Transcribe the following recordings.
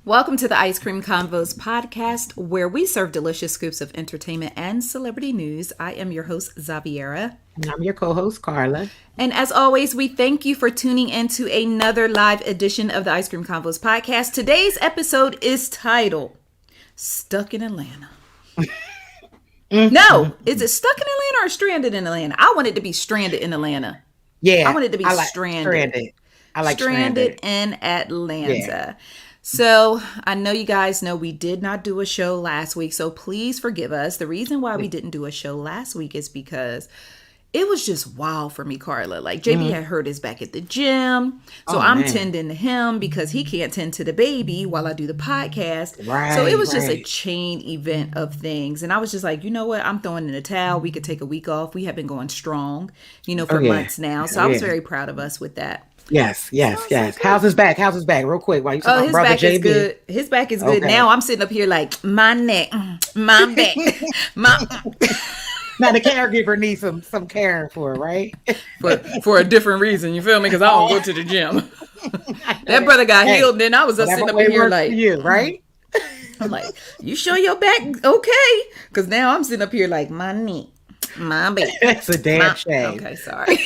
Welcome to the Ice Cream Convos Podcast, where we serve delicious scoops of entertainment and celebrity news. I am your host, Xaviera. And I'm your co-host, Karla. And as always, we thank you for tuning into another live edition of the Ice Cream Convos Podcast. Today's episode is titled, Stuck in Atlanta. No, is it Stuck in Atlanta or Stranded in Atlanta? I want it to be Stranded in Atlanta. Yeah. I want it to be Stranded. I like Stranded in Atlanta. Yeah. So I know you guys know we did not do a show last week, so please forgive us. The reason why we didn't do a show last week is because it was just wild for me, Karla. Like JB had hurt his back at the gym, so I'm tending to him because he can't tend to the baby while I do the podcast. Right, so it was just a chain event of things, and I was just like, you know what? I'm throwing in the towel. We could take a week off. We have been going strong, for months now. So I was very proud of us with that. Yes. How's his back? Real quick. While you talk his back is good. His back is good. Now I'm sitting up here like, my neck, my back, my... Now the caregiver needs some caring for, right? For a different reason, you feel me? Because I don't go to the gym. That brother got healed, and then I was just sitting up here like, you, right? I'm like, you sure your back okay? Because now I'm sitting up here like, my knee, my back. That's a damn shame. Okay, sorry.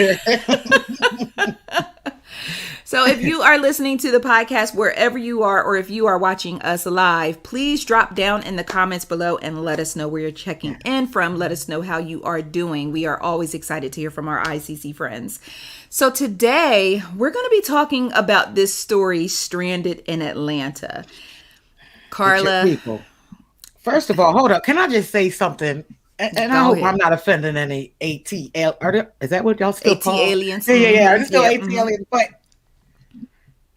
So if you are listening to the podcast wherever you are, or if you are watching us live, please drop down in the comments below and let us know where you're checking in from. Let us know how you are doing. We are always excited to hear from our ICC friends. So today we're going to be talking about this story, Stranded in Atlanta. Karla. First of all, hold up. Can I just say something? And I hope I'm not offending any ATL. Is that what y'all still call aliens? Yeah. It's still AT aliens. But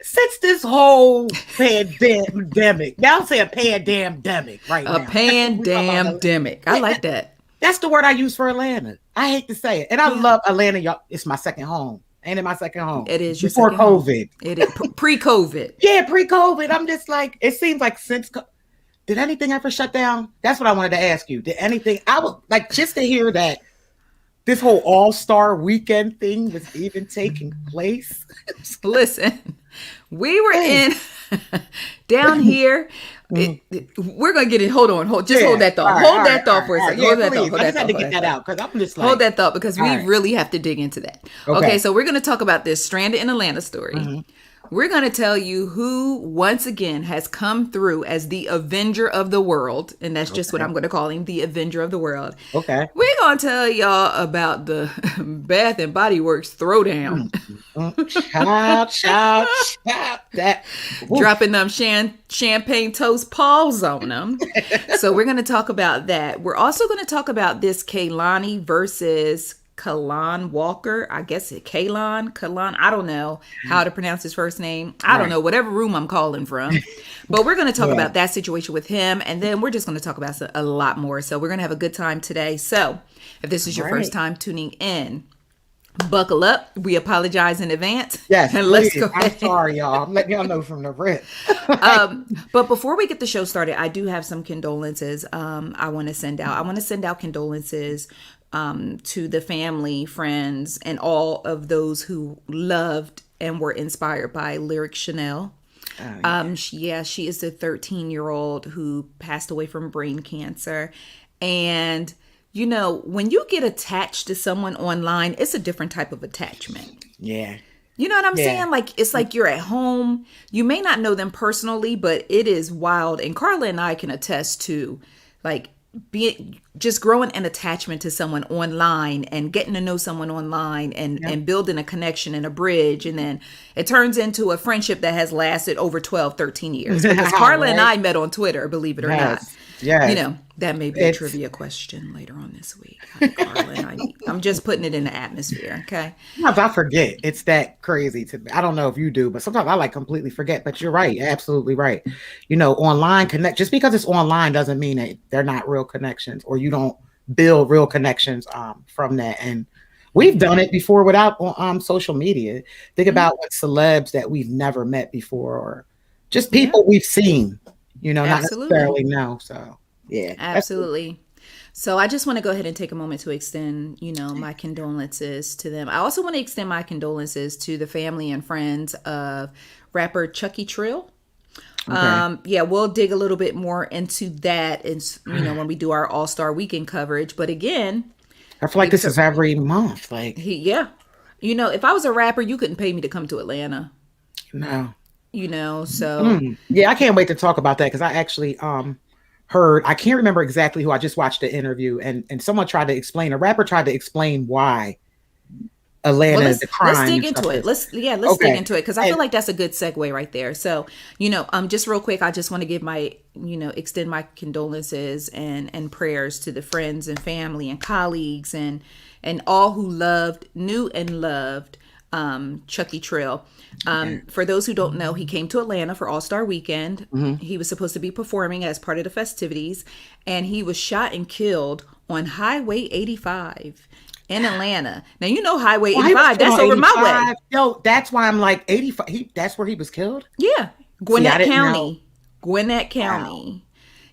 since this whole pandemic, now I'm saying pandemic right now. A pandemic. I like that. That's the word I use for Atlanta. I hate to say it. And I love Atlanta, y'all. It's my second home. Ain't it my second home? It is your before second COVID. Home. It is pre-COVID. Yeah, pre-COVID. I'm just like, it seems like since... Did anything ever shut down? That's what I wanted to ask you. Did anything? I would like just to hear that this whole All-Star Weekend thing was even taking place. Listen, we were in down here. We're gonna get it. Hold on. Hold that thought. Hold that thought for a second. Hold that thought. I just had to get that out because I'm just like, hold that thought because we really have to dig into that. Okay, so we're gonna talk about this Stranded in Atlanta story. We're going to tell you who, once again, has come through as the Avenger of the world. And that's just what I'm going to call him, the Avenger of the world. Okay. We're going to tell y'all about the Bath and Body Works throwdown. Child. That. Dropping them champagne toast paws on them. So we're going to talk about that. We're also going to talk about this Kehlani versus Kaylan Walker, I guess Kaalan. I don't know how to pronounce his first name. I don't know, whatever room I'm calling from. But we're going to talk about that situation with him. And then we're just going to talk about a lot more. So we're going to have a good time today. So if this is your first time tuning in, buckle up. We apologize in advance. Yes, and let's go ahead. I'm sorry, y'all. I'm letting y'all know from the rip. But before we get the show started, I do have some condolences I want to send out. I want to send out condolences to the family, friends, and all of those who loved and were inspired by Lyric Chanel. She is a 13-year-old who passed away from brain cancer. And, when you get attached to someone online, it's a different type of attachment. Yeah. You know what I'm saying? Like, it's like you're at home. You may not know them personally, but it is wild. And Karla and I can attest to, like, just growing an attachment to someone online and getting to know someone online and building a connection and a bridge. And then it turns into a friendship that has lasted over 12, 13 years. Because Karla and I met on Twitter, believe it or not. Yeah. That may be a trivia question later on this week. Karla and I'm just putting it in the atmosphere. Okay. Sometimes I forget. It's that crazy to me. I don't know if you do, but sometimes I completely forget. But you're right. You're absolutely right. Online just because it's online doesn't mean that they're not real connections or you don't build real connections from that. And we've done it before without social media. Think about what celebs that we've never met before or just people we've seen, not necessarily know. So, yeah. Absolutely. So I just want to go ahead and take a moment to extend, my condolences to them. I also want to extend my condolences to the family and friends of rapper Chucky Trill. Okay. Yeah, we'll dig a little bit more into that, and when we do our All-Star Weekend coverage. But again, I feel like this is every month. Like, if I was a rapper, you couldn't pay me to come to Atlanta. no. So Yeah, I can't wait to talk about that because I actually heard, I can't remember exactly who, I just watched the interview and someone tried to explain, a rapper tried to explain why Atlanta, let's dig and into stuff it. is- Let's Okay. dig into it because I feel like that's a good segue right there. So, just real quick, I just want to give extend my condolences and prayers to the friends and family and colleagues and all who knew and loved Chucky Trill. For those who don't know, he came to Atlanta for All-Star Weekend. He was supposed to be performing as part of the festivities, and he was shot and killed on Highway 85 in Atlanta. Now, Highway 85, that's over my way. Yo, that's why I'm like 85. That's where he was killed? Yeah. Gwinnett County. Gwinnett County. Wow.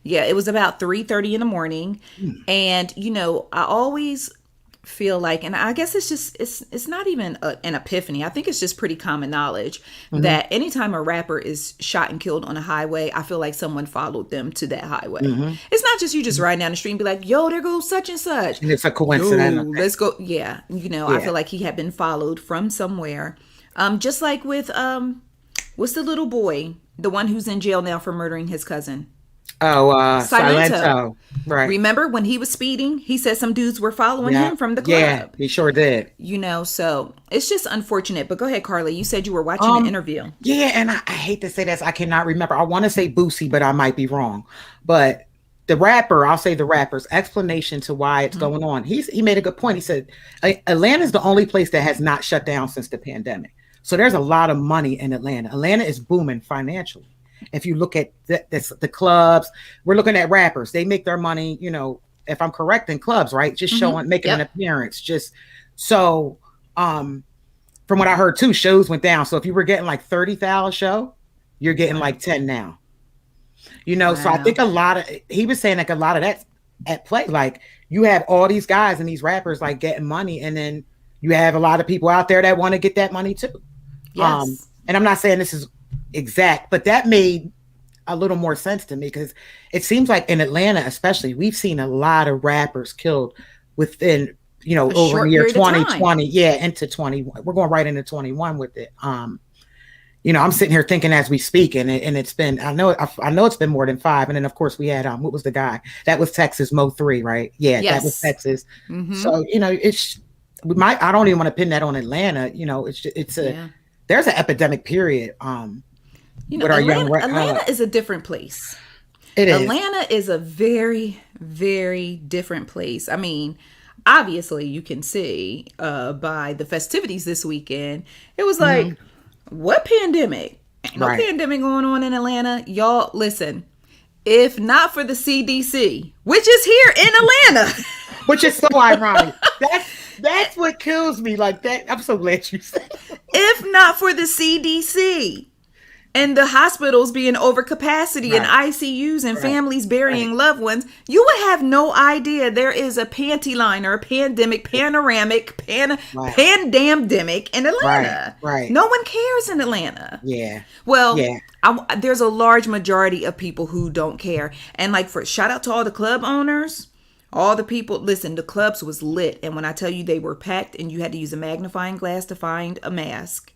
Yeah, it was about 3:30 in the morning. And, I always feel like, and I guess it's not even an epiphany. I think it's just pretty common knowledge that anytime a rapper is shot and killed on a highway, I feel like someone followed them to that highway. It's not just you just riding down the street and be like, yo, there goes such and such. And it's a coincidence. Yo, let's go. Yeah. I feel like he had been followed from somewhere. Just like with, what's the little boy? The one who's in jail now for murdering his cousin. Oh, Silento. Right. Remember when he was speeding, he said some dudes were following him from the club. Yeah, he sure did. So it's just unfortunate. But go ahead, Karla. You said you were watching an interview. Yeah, and I hate to say this. I cannot remember. I want to say Boosie, but I might be wrong. But the rapper, I'll say the rapper's explanation to why it's going on. He made a good point. He said, Atlanta's the only place that has not shut down since the pandemic. So there's a lot of money in Atlanta. Atlanta is booming financially. If you look at the clubs, we're looking at rappers. They make their money, if I'm correct, in clubs, right? Just making an appearance. Just so, from what I heard too, shows went down. So if you were getting like 30,000 show, you're getting like 10 now. Wow. So I think he was saying like a lot of that's at play. Like you have all these guys and these rappers like getting money, and then you have a lot of people out there that want to get that money too. Yes. And I'm not saying this is exact, but that made a little more sense to me because it seems like in Atlanta, especially, we've seen a lot of rappers killed within, over the year 2020. Yeah, into 21. We're going right into 21 with it. I'm sitting here thinking as we speak, and it's been, I know it's been more than 5. And then of course we had, what was the guy? That was Texas Mo 3, right? Yeah, yes. That was Texas. So, I don't even want to pin that on Atlanta. There's an epidemic period. Atlanta is a different place. It is. Atlanta is a very, very different place. I mean, obviously you can see by the festivities this weekend, it was like, what pandemic? Ain't no pandemic going on in Atlanta. Y'all, listen, if not for the CDC, which is here in Atlanta. Which is so ironic. That's what kills me. Like that. I'm so glad you said that. If not for the CDC and the hospitals being over capacity and ICUs and families burying loved ones, you would have no idea there is a panty liner, pandemic, panoramic, pandamdemic in Atlanta. Right. No one cares in Atlanta. Yeah. Well, there's a large majority of people who don't care. And shout out to all the club owners. All the people, listen, the clubs was lit. And when I tell you they were packed and you had to use a magnifying glass to find a mask.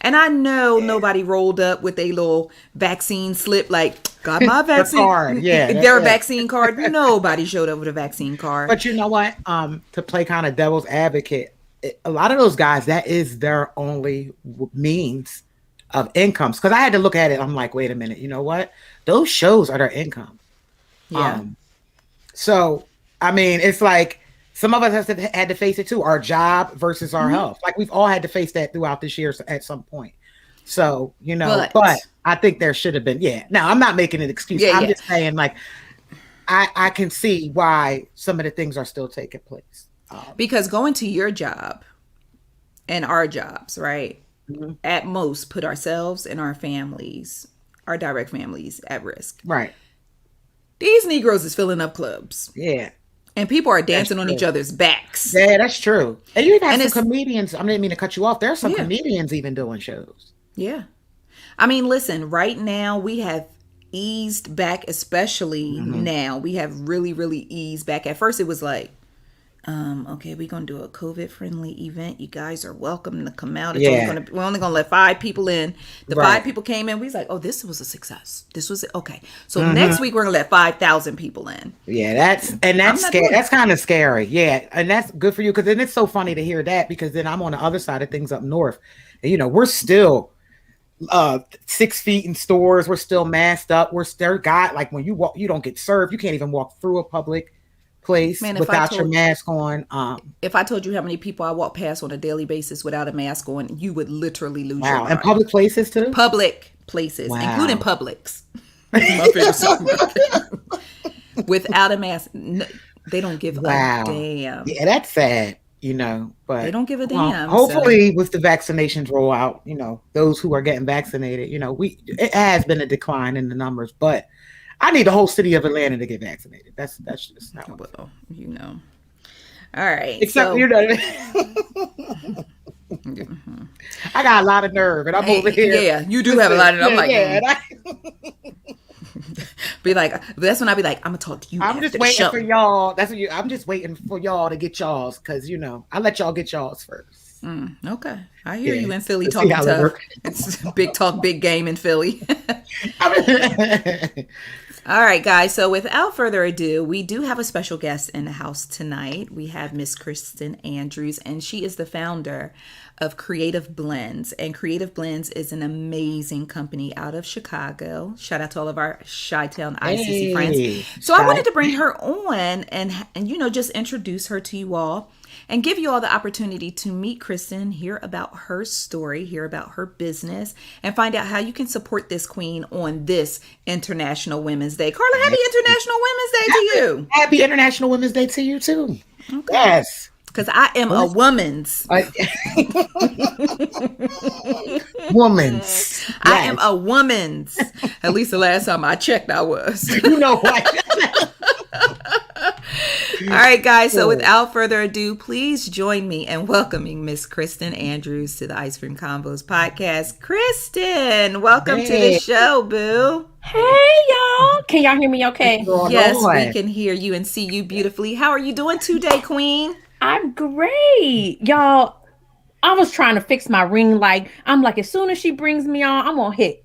And I know nobody rolled up with a little vaccine slip got my vaccine. Card. Yeah. Their vaccine card. Nobody showed up with a vaccine card. But you know what? To play kind of devil's advocate, a lot of those guys, that is their only means of incomes. Because I had to look at it. I'm like, wait a minute. You know what? Those shows are their income. Yeah. So, I mean, it's like some of us had to face it too. Our job versus our health. Like we've all had to face that throughout this year at some point. So, but I think there should have been. Yeah. Now, I'm not making an excuse. I'm just saying I can see why some of the things are still taking place. Because going to your job and our jobs, right, at most put ourselves and our families, our direct families at risk. Right. These Negroes is filling up clubs. Yeah. And people are dancing on each other's backs. Yeah, that's true. And you even have some comedians. I didn't mean to cut you off. There are some comedians even doing shows. Yeah. I mean, listen, right now we have eased back, especially now. We have really, really eased back. At first it was like, okay, we're gonna do a COVID-friendly event. You guys are welcome to come out. We're only gonna let 5 people in. The 5 people came in. We was like, oh, this was a success. This was okay. So next week we're gonna let 5,000 people in. Yeah, that's scary. That's kind of scary. Yeah, and that's good for you because then it's so funny to hear that because then I'm on the other side of things up north. And, you know, we're still 6 feet in stores. We're still masked up. We're still like when you walk, you don't get served. You can't even walk through a public place without your mask on. If I told you how many people I walk past on a daily basis without a mask on, you would literally lose your mind. And public places too? Public places, including Publix. My favorite supermarket. Without a mask, they don't give a damn. Yeah, that's sad, you know, but they don't give a damn. Hopefully with the vaccinations roll out, you know, those who are getting vaccinated, you know, it has been a decline in the numbers, but I need the whole city of Atlanta to get vaccinated. That's just not well, you know. All right. Except you know, I got a lot of nerve, and I'm over here. Yeah, you do have a lot of nerve. I'm like, be like, that's when I be like, I'm gonna talk to you. I'm just waiting for y'all. I'm just waiting for y'all to get y'all's because you know I let y'all get y'all's first. Okay, I hear you in Philly talking tough. It's big talk, big game in Philly. All right, guys. So without further ado, we do have a special guest in the house tonight. We have Miss Kristin Andrews, and she is the founder of Kreative Blends. And Kreative Blends is an amazing company out of Chicago. Shout out to all of our Chi-Town ICC friends. So I wanted to bring her on and you know, just introduce her to you all and give you all the opportunity to meet Kristin, hear about her story, hear about her business, and find out how you can support this queen on this International Women's Day. Karla, happy International Women's Day to you. Happy International Women's Day to you too. Okay. Yes. Because I am a woman's. Woman's. Yes. I am a woman's. At least the last time I checked, I was. You know what? All right, guys. So without further ado, please join me in welcoming Miss Kristen Andrews to the Ice Cream Convos Podcast. Kristen, welcome to the show, boo. Hey, y'all. Can y'all hear me okay? Yes, we can hear you and see you beautifully. How are you doing today, queen? I'm great. Y'all, I was trying to fix my ring light. I'm like, as soon as she brings me on, I'm going to hit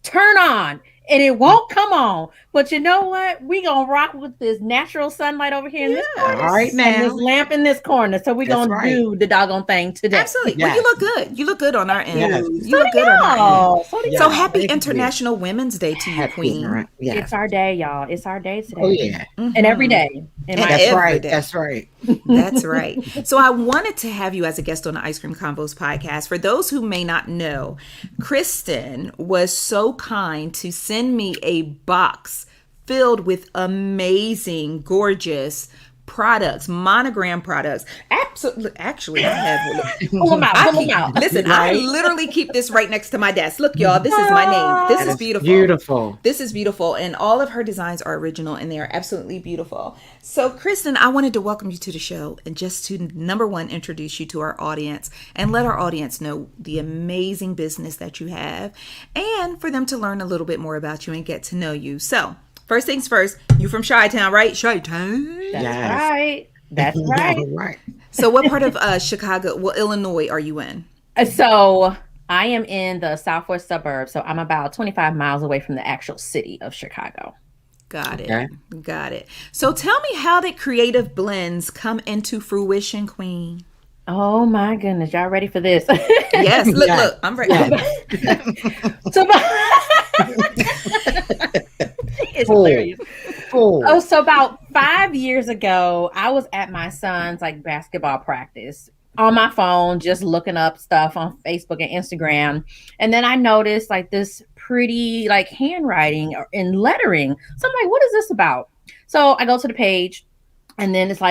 turn on. And it won't come on. But you know what? We gonna rock with this natural sunlight over here in this corner. All right, now. And this lamp in this corner. So we're gonna do the doggone thing today. Absolutely. Yes. Well, you look good. You look good on our end. Yes. You look good on our end. So happy International Women's Day to you, queen. Yes. It's our day, y'all. It's our day today. Oh, yeah. And every day. That's right. That's right. That's right. So I wanted to have you as a guest on the Ice Cream Convos Podcast. For those who may not know, Kristin was so kind to send me a box filled with amazing, gorgeous products, monogram products. Absolutely. Actually, I have. Pull them out. Listen, I literally keep this right next to my desk. Look, y'all, this is my name. This is beautiful. Beautiful. This is beautiful. And all of her designs are original and they are absolutely beautiful. So, Kristin, I wanted to welcome you to the show and just to, number one, introduce you to our audience and let our audience know the amazing business that you have and for them to learn a little bit more about you and get to know you. So, first things first, you from Chi-Town, right? Chi-Town. That's right. That's right. So what part of Illinois are you in? So I am in the southwest suburbs. So I'm about 25 miles away from the actual city of Chicago. Got it. Okay. Got it. So tell me, how did Kreative Blends come into fruition, queen? Oh my goodness. Y'all ready for this? Yes. Look, I'm ready. It's hilarious. Oh, so about 5 years ago, I was at my son's basketball practice on my phone, just looking up stuff on Facebook and Instagram. And then I noticed this pretty handwriting and lettering. So I'm like, what is this about? So I go to the page and then it's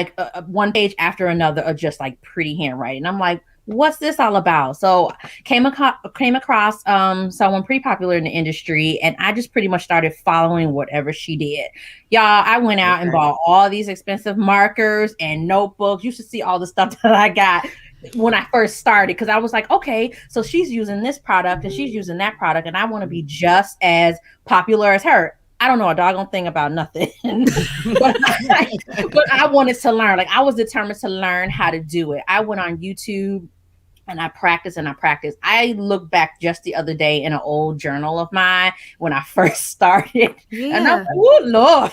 one page after another of just pretty handwriting. I'm like, what's this all about? So came across someone pretty popular in the industry, and I just pretty much started following whatever she did. Y'all, I went out and bought all these expensive markers and notebooks. You should see all the stuff that I got. when I first started, because I was like, okay, so she's using this product and she's using that product, and I want to be just as popular as her. I don't know a doggone thing about nothing, but I wanted to learn. Like, I was determined to learn how to do it. I went on YouTube and I practiced and I practiced. I looked back just the other day in an old journal of mine when I first started. Yeah. And I'm like, oh, Lord,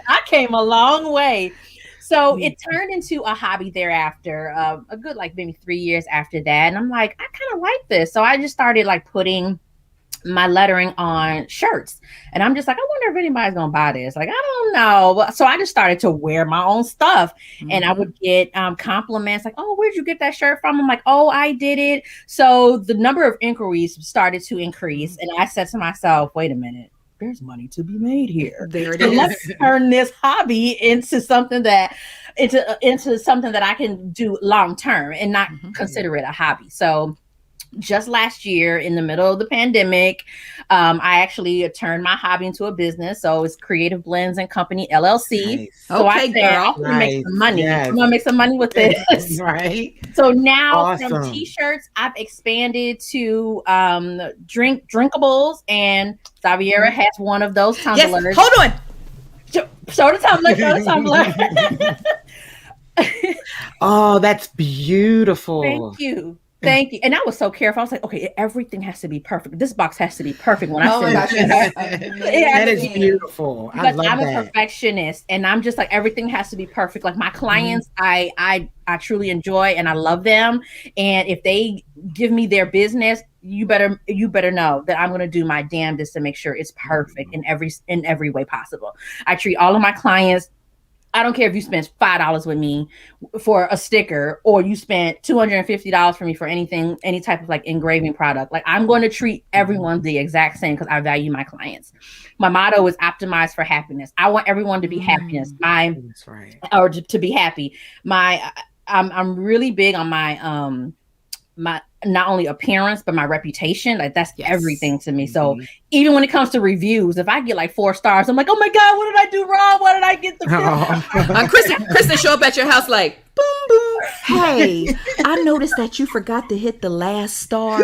I came a long way. So it turned into a hobby thereafter, a good, like, maybe 3 years after that. And I'm like, I kind of like this. So I just started, like, putting my lettering on shirts. And I'm just like, I wonder if anybody's going to buy this. Like, I don't know. So I just started to wear my own stuff. And I would get compliments like, oh, where'd you get that shirt from? I'm like, oh, I did it. So the number of inquiries started to increase. And I said to myself, wait a minute. There's money to be made here. There it is. Let's turn this hobby into something that I can do long term and not consider it a hobby. So just last year, in the middle of the pandemic, I actually turned my hobby into a business. So it's Kreative Blends and Company LLC. Nice. So okay, I said, girl. I'm gonna make some money. Yes. I'm gonna make some money with this. Right. So now Awesome. From t-shirts, I've expanded to drinkables, and Xaviera has one of those tumblers. Yes, hold on. Show the tumbler. Show the tumbler. Oh, that's beautiful. Thank you. Thank you. And I was so careful. I was like, okay, everything has to be perfect. This box has to be perfect when I send it. That is beautiful. Because I'm a perfectionist, and I'm just like, everything has to be perfect. Like, my clients, I truly enjoy and I love them. And if they give me their business, you better know that I'm going to do my damnedest to make sure it's perfect in every way possible. I treat all of my clients. I don't care if you spend $5 with me for a sticker, or you spent $250 for me for anything, any type of, like, engraving product. Like, I'm going to treat everyone the exact same because I value my clients. My motto is optimize for happiness. I want everyone to be happiness. That's right. Or to be happy. I'm really big on my not only appearance, but my reputation. Like, that's everything to me. So even when it comes to reviews, if I get like 4 stars, I'm like, oh my God, what did I do wrong? Why did I get the Kristen show up at your house like, boom, boom. Hey, I noticed that you forgot to hit the last star.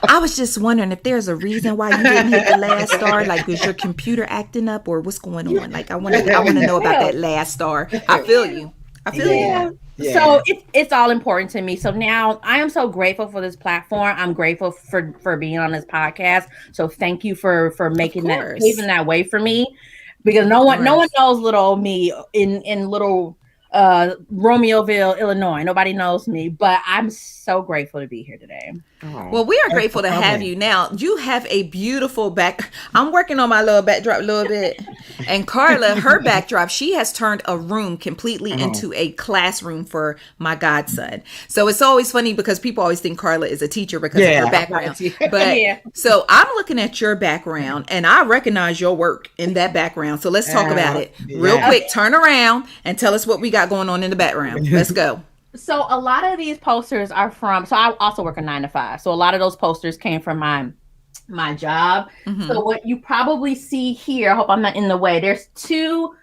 I was just wondering if there's a reason why you didn't hit the last star. Like, is your computer acting up, or what's going on? Like, I want to know about that last star. I feel you. Yeah. So it's all important to me. So now I am so grateful for this platform. I'm grateful for being on this podcast. So thank you for making that, paving that way for me, because no one knows little old me in little Romeoville, Illinois. Nobody knows me, but I'm so grateful to be here today. Well, we are grateful to have you. Now, you have a beautiful back. I'm working on my little backdrop a little bit. And Karla, her backdrop, she has turned a room completely into a classroom for my godson. So it's always funny because people always think Karla is a teacher because of her background. But so I'm looking at your background and I recognize your work in that background. So let's talk about it real quick. Turn around and tell us what we got going on in the background. Let's go. So a lot of these posters are so I also work a 9 to 5. So a lot of those posters came from my job. So what you probably see here, I hope I'm not in the way. There's two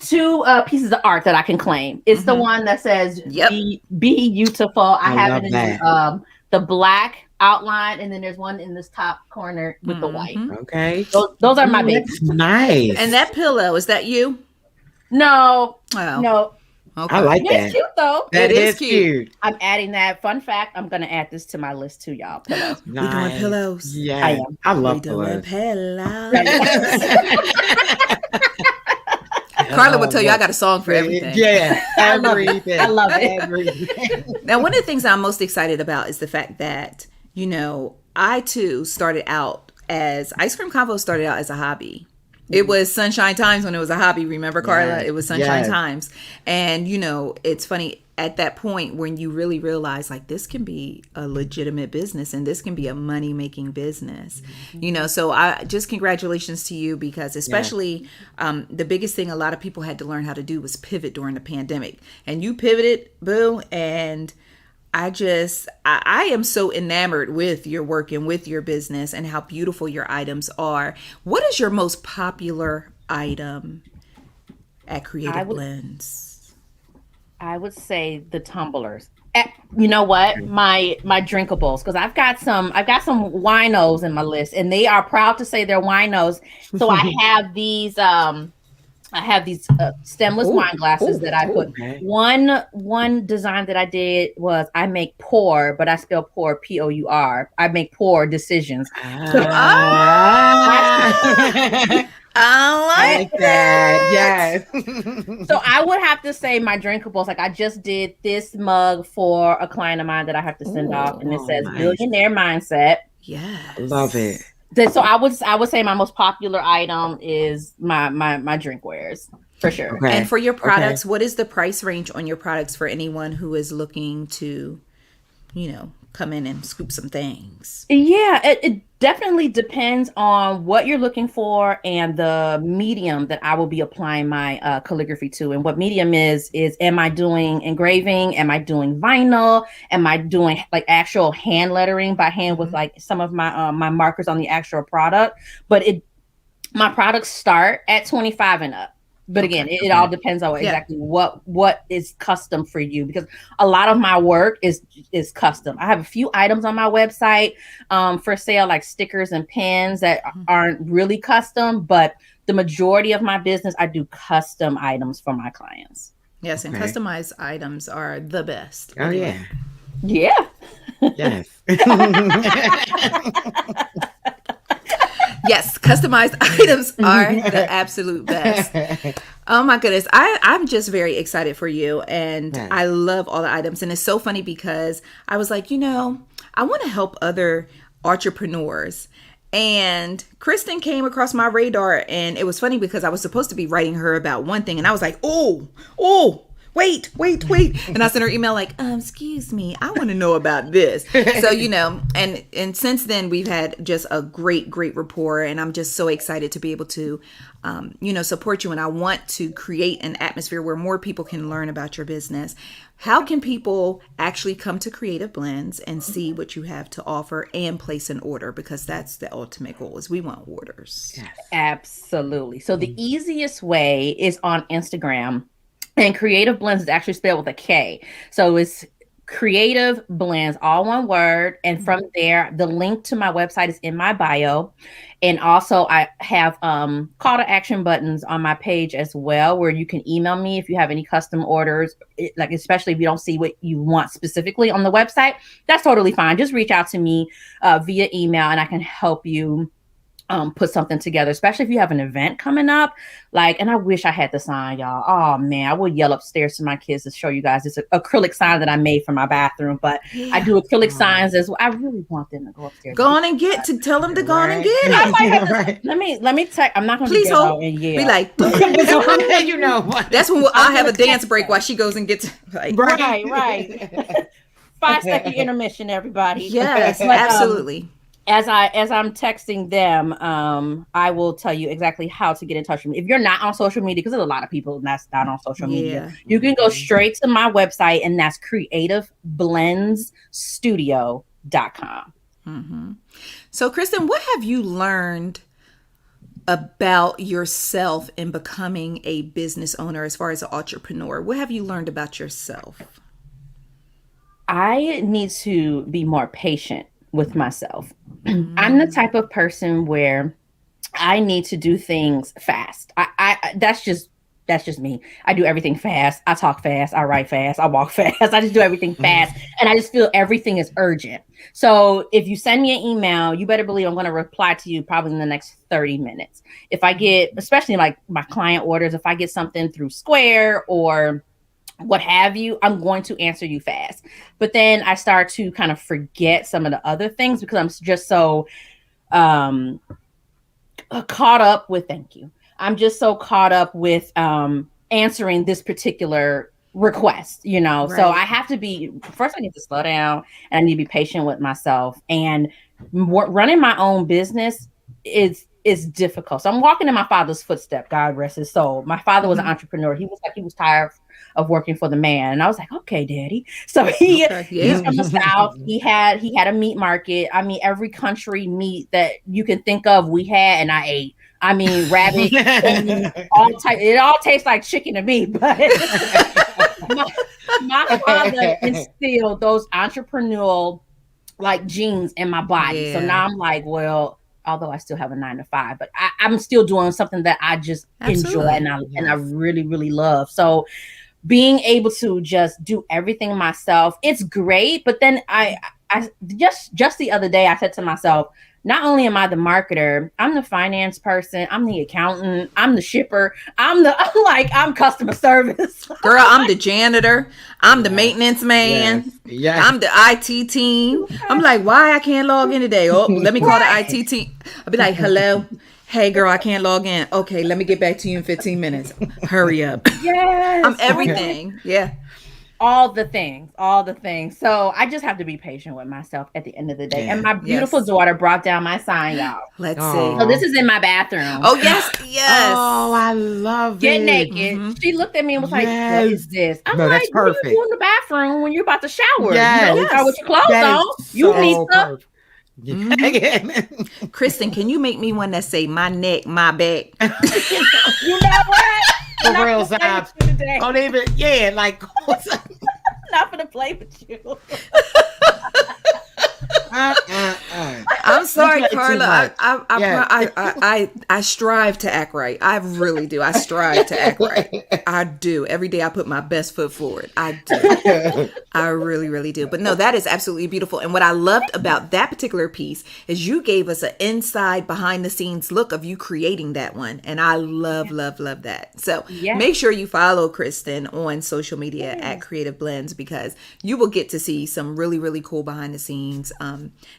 pieces of art that I can claim. It's the one that says be beautiful. I have it in the black outline, and then there's one in this top corner with the white. Okay. Those are my babies. Nice. And that pillow, is that you? No. Oh. No. Okay. I like that. It's cute though. That is cute. I'm adding that. Fun fact, I'm going to add this to my list too, y'all. Pillows. Nice. We're doing pillows. Yeah. I love pillows. Karla will tell you I got a song for everything. Yeah, everything. I love it. Everything. Now, one of the things I'm most excited about is the fact that, I too started out as Ice Cream Convos started out as a hobby. It was Sunshine Times when it was a hobby. Remember, Karla? It was Sunshine Times. And, it's funny at that point when you really realize, like, this can be a legitimate business and this can be a money-making business. So I just congratulations to you, because especially the biggest thing a lot of people had to learn how to do was pivot during the pandemic. And you pivoted, boo, and I am so enamored with your work and with your business and how beautiful your items are. What is your most popular item at Kreative Blends? I would say the tumblers. You know what? My drinkables, because I've got some winos in my list, and they are proud to say they're winos. So I have these stemless wine glasses that I put. One design that I did was I make pour, but I spell pour P-O-U-R. I make poor decisions. I like that. Yes. So I would have to say my drinkables. Like I just did this mug for a client of mine that I have to send off, and it says Billionaire Mindset. Yeah, love it. So I would say my most popular item is my drinkwares for sure. Okay. And for your products, what is the price range on your products for anyone who is looking to, come in and scoop some things? Yeah, it definitely depends on what you're looking for and the medium that I will be applying my calligraphy to. And what medium is am I doing engraving? Am I doing vinyl? Am I doing like actual hand lettering by hand with like some of my my markers on the actual product? But my products start at 25 and up. But again, it all depends on exactly what is custom for you, because a lot of my work is custom. I have a few items on my website for sale, like stickers and pins that aren't really custom, but the majority of my business, I do custom items for my clients. Yes, and customized items are the best. Oh, yeah. Yeah. Yes. Yes, customized items are the absolute best. Oh my goodness. I'm just very excited for you, and I love all the items. And it's so funny because I was like, I want to help other entrepreneurs. And Kristen came across my radar, and it was funny because I was supposed to be writing her about one thing, and I was like, wait. And I sent her email like, excuse me, I want to know about this. So, and since then we've had just a great rapport, and I'm just so excited to be able to, support you. And I want to create an atmosphere where more people can learn about your business. How can people actually come to Kreative Blends and see what you have to offer and place an order? Because that's the ultimate goal, is we want orders. Yes. Absolutely. So the easiest way is on Instagram. And Kreative Blends is actually spelled with a K. So it's Kreative Blends, all one word. And from there, the link to my website is in my bio. And also I have call to action buttons on my page as well, where you can email me if you have any custom orders, like especially if you don't see what you want specifically on the website. That's totally fine. Just reach out to me via email, and I can help you put something together, especially if you have an event coming up. And I wish I had the sign, y'all. Oh man, I will yell upstairs to my kids to show you guys this acrylic sign that I made for my bathroom. But I do acrylic signs as well. I really want them to go upstairs. Go on and tell them to go on and get it. I might have let me check. I'm not going to please hold and yell. Be like, that's when I'll have a dance break while she goes and gets right. 5-second intermission, everybody. Yes, absolutely. As I'm texting them, I will tell you exactly how to get in touch with me. If you're not on social media, because there's a lot of people that's not on social media, you can go straight to my website, and that's creativeblendstudio.com. Mm-hmm. So, Kristen, what have you learned about yourself in becoming a business owner as far as an entrepreneur? What have you learned about yourself? I need to be more patient with myself. I'm the type of person where I need to do things fast. I that's just me. I do everything fast. I talk fast. I write fast. I walk fast. I just do everything fast. And I just feel everything is urgent. So if you send me an email, you better believe I'm going to reply to you probably in the next 30 minutes. If I get, especially like my client orders, if I get something through Square or what have you, I'm going to answer you fast. But then I start to kind of forget some of the other things because I'm just so caught up with, I'm just so caught up with answering this particular request, Right. So I have to first I need to slow down, and I need to be patient with myself. And running my own business is difficult. So I'm walking in my father's footsteps, God rest his soul. My father was an entrepreneur. He was tired of working for the man. And I was like, okay, daddy. So he's from the South. He had a meat market. I mean, every country meat that you can think of, we had, and I ate. I mean, rabbit, all type. It all tastes like chicken to me, but my father instilled those entrepreneurial like genes in my body. So now I'm like, well, although I still have a 9-to-5, but I'm still doing something that I just enjoy and I really, really love. So being able to just do everything myself, it's great. But then I just the other day I said to myself, not only am I the marketer, I'm the finance person, I'm the accountant, I'm the shipper, I'm customer service. Girl, I'm the janitor, I'm the maintenance man, I'm the IT team. I'm like, why I can't log in today? Oh, let me call the IT team. I'll be like, hello. Hey girl, I can't log in. Okay, let me get back to you in 15 minutes. Hurry up. Yes. I'm everything. Yeah. All the things. So I just have to be patient with myself at the end of the day. And my beautiful daughter brought down my sign, y'all. Let's see. So this is in my bathroom. Oh, yes. Oh, I love Get it. naked. Mm-hmm. She looked at me and was like, what is this? I'm like, that's perfect. What are you doing in the bathroom when you're about to shower? Yes. You know, with your clothes on. You need stuff. Mm-hmm. Kristen, can you make me one that say my neck, my back? You know what? For real, Zab. Don't even, like. Not gonna play with you. I'm sorry, Karla. I strive to act right. I really do. I strive to act right. I do. Every day I put my best foot forward. I do. I really, really do. But no, that is absolutely beautiful. And what I loved about that particular piece is you gave us an inside behind the scenes look of you creating that one. And I love that. So make sure you follow Kristen on social media at Kreative Blends, because you will get to see some really, really cool behind the scenes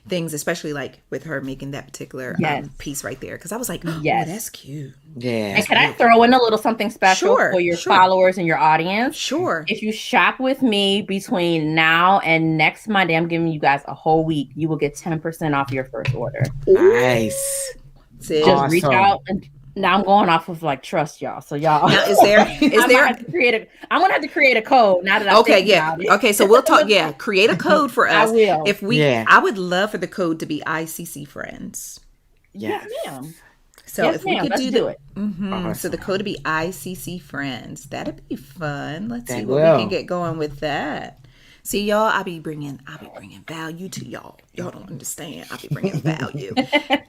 things, especially like with her making that particular piece right there. Because I was like, oh, that's cute. Yeah. And can I throw in a little something special for your followers and your audience? Sure. If you shop with me between now and next Monday, I'm giving you guys a whole week. You will get 10% off your first order. Nice. Just reach out and. Now I'm going off of like trust y'all. So y'all, now, is there? I'm gonna have to create a code now that I think about it. Okay, so we'll talk. Yeah, create a code for us. I will. If we, I would love for the code to be ICC Friends. Yes, ma'am. So if we could do it. Mm-hmm. Awesome. So the code to be ICC Friends. That'd be fun. Let's see what we can get going with that. See, y'all, I be bringing value to y'all. Y'all don't understand. I be bringing value.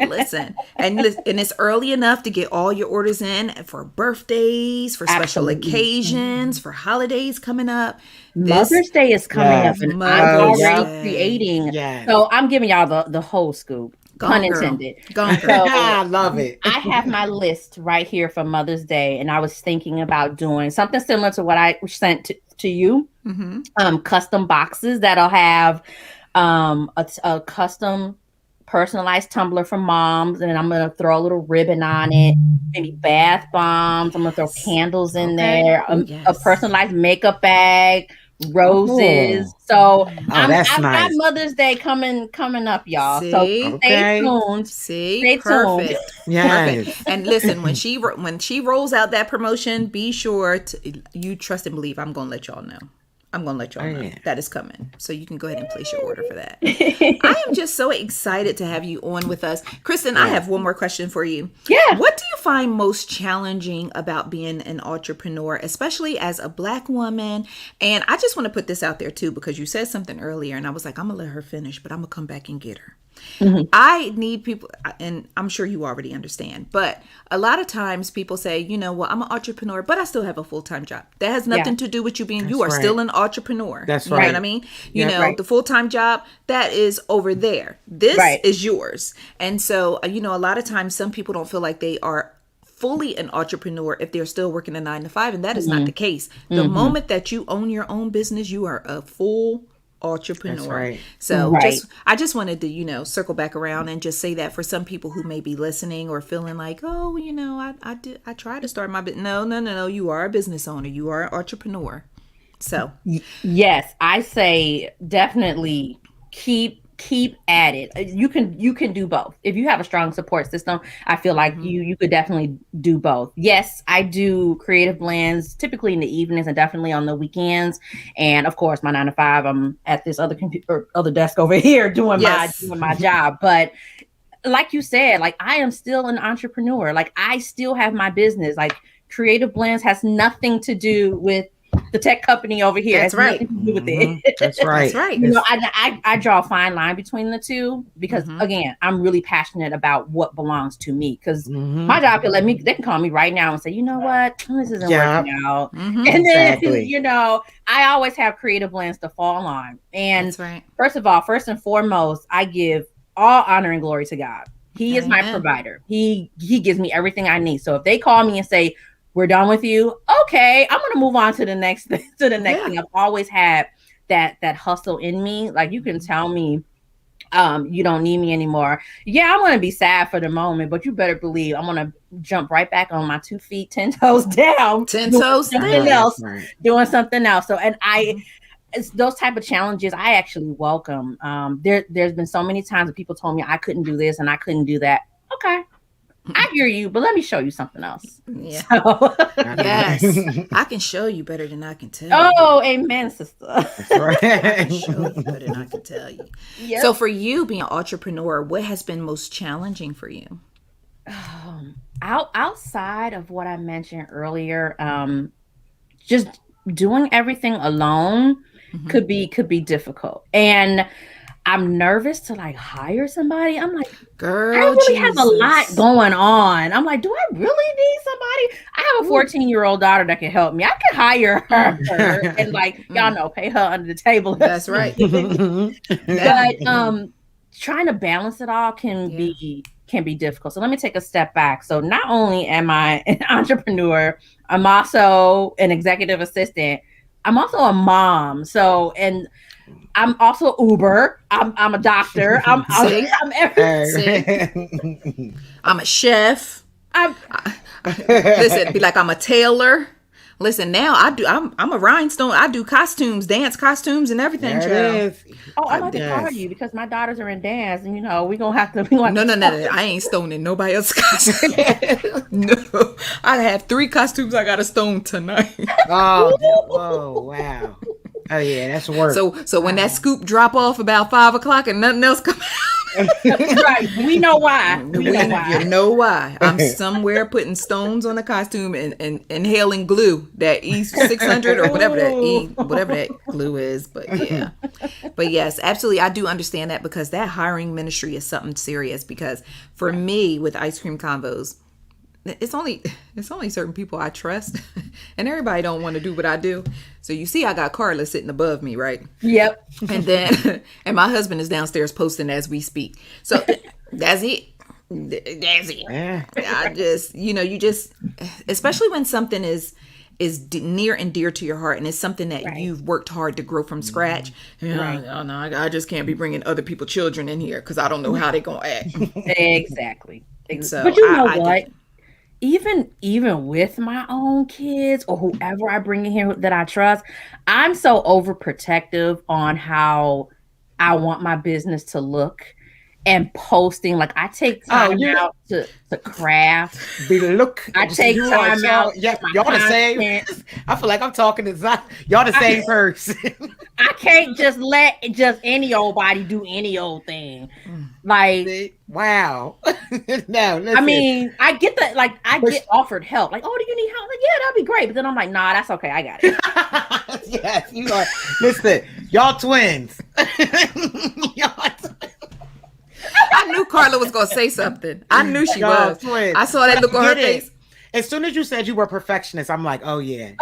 Listen, and it's early enough to get all your orders in for birthdays, for special occasions, for holidays coming up. Mother's Day is coming up, and I'm already creating. So I'm giving y'all the whole scoop. Pun intended. So, I love it. I have my list right here for Mother's Day, and I was thinking about doing something similar to what I sent to you. Mm-hmm. Custom boxes that'll have a custom personalized tumbler for moms, and I'm gonna throw a little ribbon on it, maybe bath bombs. I'm gonna throw candles in there, a personalized makeup bag, roses. So I've got Mother's Day coming up, y'all. So stay tuned. Stay perfect. tuned. Yes. Perfect. And listen, when she rolls out that promotion, be sure to you trust and believe. I'm gonna let y'all know. That is coming. So you can go ahead and place your order for that. I am just so excited to have you on with us. Kristen, I have one more question for you. Yeah. What do you find most challenging about being an entrepreneur, especially as a Black woman? And I just want to put this out there too, because you said something earlier and I was like, I'm going to let her finish, but I'm going to come back and get her. Mm-hmm. I need people, and I'm sure you already understand, but a lot of times people say, well, I'm an entrepreneur, but I still have a full-time job. That has nothing to do with you being, you are still an entrepreneur. That's right. You know what I mean? The full-time job, that is over there. This is yours. And so, a lot of times some people don't feel like they are fully an entrepreneur if they're still working a 9-to-5, and that is not the case. The moment that you own your own business, you are a full entrepreneur. That's right. So I just wanted to, circle back around and just say that for some people who may be listening or feeling like, oh, I tried to start my business. No. You are a business owner. You are an entrepreneur. So yes, I say definitely keep at it. You can do both. If you have a strong support system, I feel like you could definitely do both. Yes, I do Kreative Blends typically in the evenings and definitely on the weekends. And of course, my 9-to-5, I'm at this other desk over here doing my job. But like you said, like I am still an entrepreneur. Like I still have my business. Like Kreative Blends has nothing to do with the tech company over here. That's right. Nothing to do with it. That's right. That's right. You know, I draw a fine line between the two because again, I'm really passionate about what belongs to me. Because my job can they can call me right now and say, you know what, this isn't working out. And then you know, I always have Kreative Blends to fall on. And first and foremost, I give all honor and glory to God. He is my provider. He gives me everything I need. So if they call me and say, we're done with you, okay, I'm gonna move on to the next thing. I've always had that hustle in me. Like, you can tell me you don't need me anymore. Yeah, I'm gonna be sad for the moment, but you better believe I'm gonna jump right back on my 2 feet, 10 toes down, doing something else. So, and it's those type of challenges I actually welcome. There's been so many times that people told me I couldn't do this and I couldn't do that. Okay, I hear you, but let me show you something else. Yeah. So. Yes. I can show you better than I can tell you. Oh, amen, sister. That's right. I can show you better than I can tell you. Yep. So for you being an entrepreneur, what has been most challenging for you? Outside of what I mentioned earlier, just doing everything alone could be difficult. And I'm nervous to like hire somebody. I'm like, girl, I really have a lot going on. I'm like, do I really need somebody? I have a 14-year-old daughter that can help me. I can hire her and like, y'all know, pay her under the table. That's right. But trying to balance it all can be difficult. So let me take a step back. So not only am I an entrepreneur, I'm also an executive assistant. I'm also a mom. So, and I'm also Uber. I'm a doctor. I'm everything. I'm a chef. Listen, be like, I'm a tailor. Listen, now I'm a rhinestone. I do costumes, dance costumes, and everything. I'm about to call you because my daughters are in dance, and you know we're gonna have to. No. I ain't stoning nobody else's costume. No, I have 3 costumes I got to stone tonight. Oh, wow. Oh yeah, that's work. So when that scoop drop off about 5 o'clock and nothing else come out, right? We know why. You know why? I'm somewhere putting stones on the costume and inhaling glue, that E600 or whatever that glue is. But yeah, but yes, absolutely, I do understand that because that hiring ministry is something serious. Because for me, with Ice Cream Convos, it's only certain people I trust, and everybody don't want to do what I do. So you see, I got Karla sitting above me, right? Yep. And then, and my husband is downstairs posting as we speak. So that's it. That's it. Yeah. I just, you just, especially when something is near and dear to your heart, and it's something that you've worked hard to grow from scratch. I just can't be bringing other people's children in here because I don't know how they're gonna act. Exactly. So but you know what? Even with my own kids or whoever I bring in here that I trust, I'm so overprotective on how I want my business to look and posting. Like, I take time out to craft. I take time out. Yeah, y'all the same. I feel like I'm talking to Zach. Y'all the same person. I can't just let any old body do any old thing. Like, wow. No, listen. I mean, I get that. Like, I get offered help. Like, oh, do you need help? Like, yeah, that'd be great. But then I'm like, nah, that's okay. I got it. Yes, you are. Listen, y'all twins. I knew Karla was gonna say something. I knew she was. Twins. I saw that look on her face. As soon as you said you were a perfectionist, I'm like, oh yeah.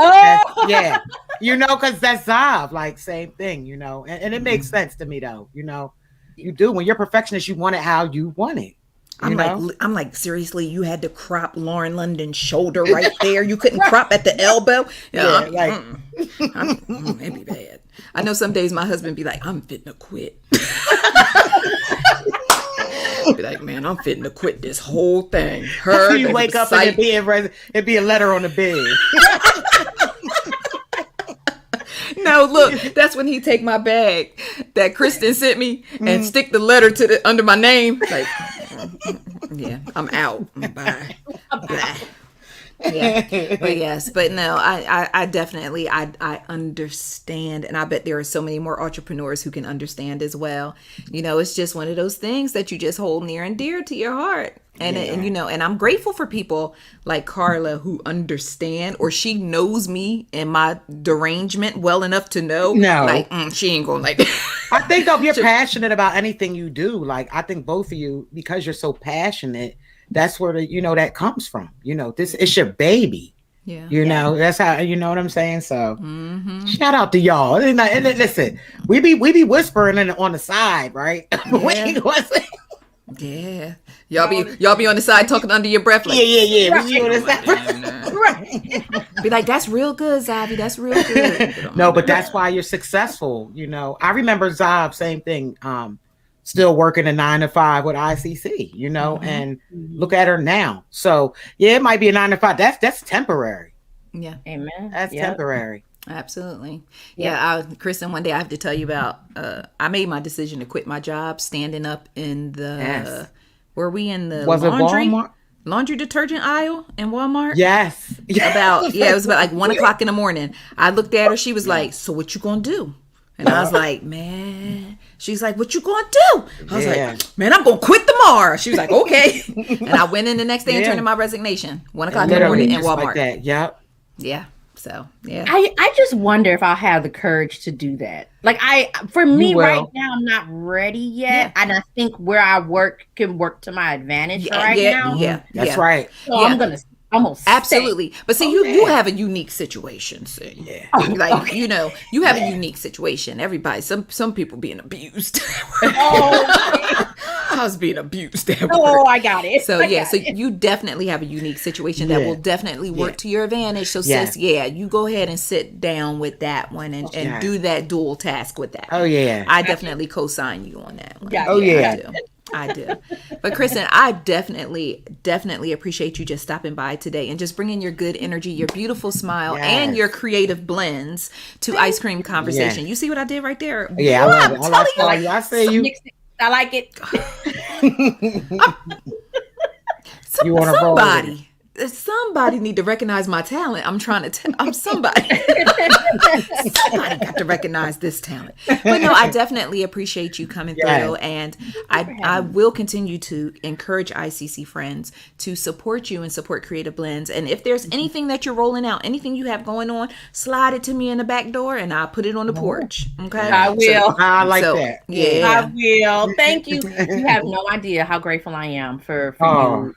Yeah. Because that's Zav, like, same thing, and it makes sense to me though, you do. When you're a perfectionist, you want it how you want it. I'm like, seriously, you had to crop Lauren London's shoulder right there. You couldn't crop at the elbow. It'd be bad. I know some days my husband be like, I'm fitting to quit. Be like, man, I'm fitting to quit this whole thing. You wake up and it'd be a letter on the bed. No, look, that's when he take my bag that Kristen sent me and stick the letter under my name. Like, yeah, I'm out. Bye. But no, I definitely I understand, and I bet there are so many more entrepreneurs who can understand as well. It's just one of those things that you just hold near and dear to your heart. And and I'm grateful for people like Karla who understand, or she knows me and my derangement well enough to know, she ain't gonna like that. I think if you're passionate about anything you do, like I think both of you, because you're so passionate, that's where that comes from. This it's your baby. Yeah. That's how, what I'm saying? So shout out to y'all. And listen, we be whispering on the side, right? Yeah. Y'all be on the side talking under your breath like, yeah. Right. We on the side. Right. Be like, that's real good, Zavi. That's real good. No, but that's why you're successful. I remember Zav, same thing. Still working a 9 to 5 with ICC, and look at her now. So it might be a 9 to 5. That's temporary. Yeah. Amen. That's temporary. Absolutely. Yeah. Kristen, one day I have to tell you about, I made my decision to quit my job standing up in were we in the laundry detergent aisle in Walmart? Yes. It was about like 1 o'clock in the morning. I looked at her. She was like, so what you gonna do? And I was like, man. She's like, what you gonna do? I was like, man, I'm gonna quit tomorrow. She was like, okay. And I went in the next day and turned in my resignation. 1 o'clock in the morning in Walmart. Like that. Yep. Yeah. So yeah. I just wonder if I'll have the courage to do that. Like for me right now, I'm not ready yet. And I think where I work can work to my advantage now. Yeah. That's right. So I'm gonna absolutely. But see, you have a unique situation. So you have a unique situation. Everybody, some people being abused. I was being abused at work. Oh, I got it. So so you definitely have a unique situation that will definitely work to your advantage. So sis, you go ahead and sit down with that one and do that dual task with that. Oh yeah. I definitely co-sign you on that one. I do. But Kristen, I definitely appreciate you just stopping by today and just bringing your good energy, your beautiful smile, and your creative blends to Ice Cream Conversation. Yes. You see what I did right there? Yeah, I love it. I say you. I like it. Somebody need to recognize my talent. I'm trying to tell. I'm somebody. Somebody got to recognize this talent. But no, I definitely appreciate you coming through, and I will continue to encourage ICC friends to support you and support Kreative Blends. And if there's anything that you're rolling out, anything you have going on, slide it to me in the back door, and I'll put it on the porch. Okay, I will. I like that. Yeah, I will. Thank you. You have no idea how grateful I am for you.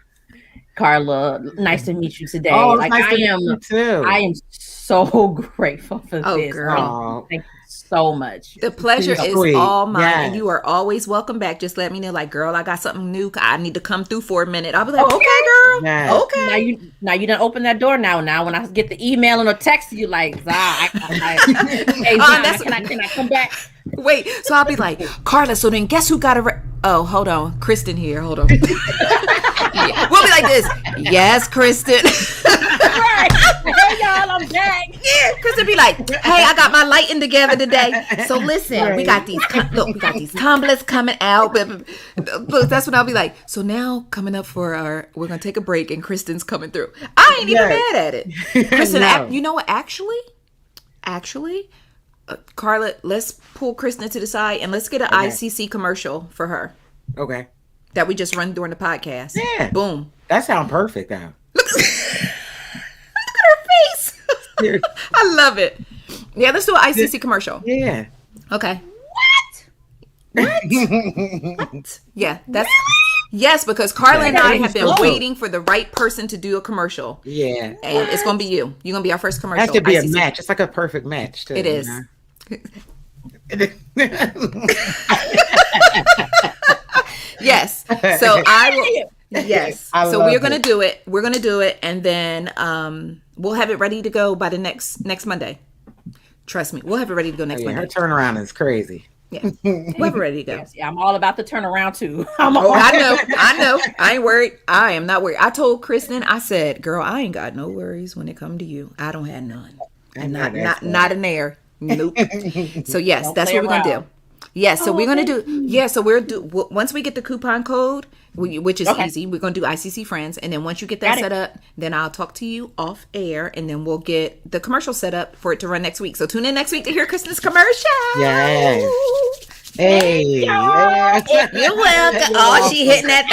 Karla, nice to meet you today. Nice to meet you too. I am so grateful for this. Girl. Thank you so much. The pleasure is all mine. And you are always welcome back. Just let me know, like, girl, I got something new. I need to come through for a minute. I'll be like, okay, girl. Yes. Okay. Now you done open that door now. Now when I get the email and a text, you like, hey, can I come back? Wait, so I'll be like, Karla, so then guess who got oh, hold on. Kristen here. Hold on. We'll be like this. Yes, Kristen. Right. Hey, y'all, I'm back. Yeah, Kristen be like, hey, I got my lighting together today. So listen, we got these tumblers coming out. Look, that's when I'll be like, so now coming up we're going to take a break and Kristen's coming through. I ain't even mad at it. Kristen, you know what? Actually, Karla, let's pull Kristen to the side and let's get an ICC commercial for her. Okay. That we just run during the podcast. Yeah. Boom. That sounds perfect now. Look at her face. I love it. Yeah, let's do an ICC commercial. Yeah. Okay. What? Yeah, that's yes, because Karla and I have been waiting for the right person to do a commercial. Yeah. And it's gonna be you. You're gonna be our first commercial. That should be ICC. A match. It's like a perfect match too. It is. Yes. So I will. Yes. So we're gonna do it. We're gonna do it, and then we'll have it ready to go by the next Monday. Trust me, we'll have it ready to go next Monday. Her turnaround is crazy. Yeah, we'll have it ready to go. Yes, I'm all about the turnaround too. I know. I ain't worried. I am not worried. I told Kristen, I said, "Girl, I ain't got no worries when it come to you. I don't have none. And not in there. Nope." So yes, that's what we're gonna do. Yeah, so we're going to do, so once we get the coupon code, which is easy, we're going to do ICC Friends. And then once you get that set up, then I'll talk to you off air and then we'll get the commercial set up for it to run next week. So tune in next week to hear Kristen's commercial. Yes. Hey. You're welcome. Oh, she hitting that.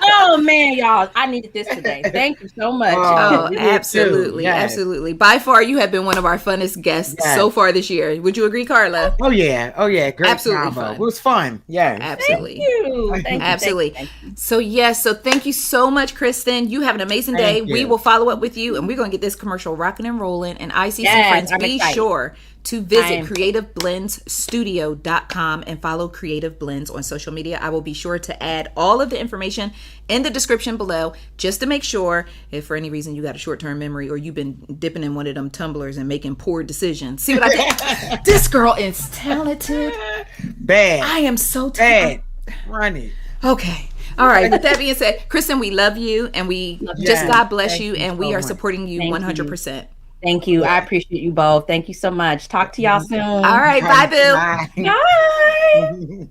Oh man, y'all! I needed this today. Thank you so much. Oh, absolutely, absolutely. By far, you have been one of our funnest guests so far this year. Would you agree, Karla? Oh yeah, great absolutely combo. Fun. It was fun. Yeah, absolutely. Thank you. Absolutely. Thank you. So thank you so much, Kristen. You have an amazing day. We will follow up with you, and we're going to get this commercial rocking and rolling. And ICC Friends, be sure to visit creativeblendstudio.com and follow Kreative Blends on social media. I will be sure to add all of the information in the description below just to make sure if for any reason you got a short-term memory or you've been dipping in one of them tumblers and making poor decisions. See what I did? This girl is talented. Bad. I am so talented. Run it. Okay. All right. With that being said, Kristen, we love you and we just God bless you and we are supporting you 100%. Thank you. I appreciate you both. Thank you so much. Talk to y'all soon. All right. Bye, Boo. Bye.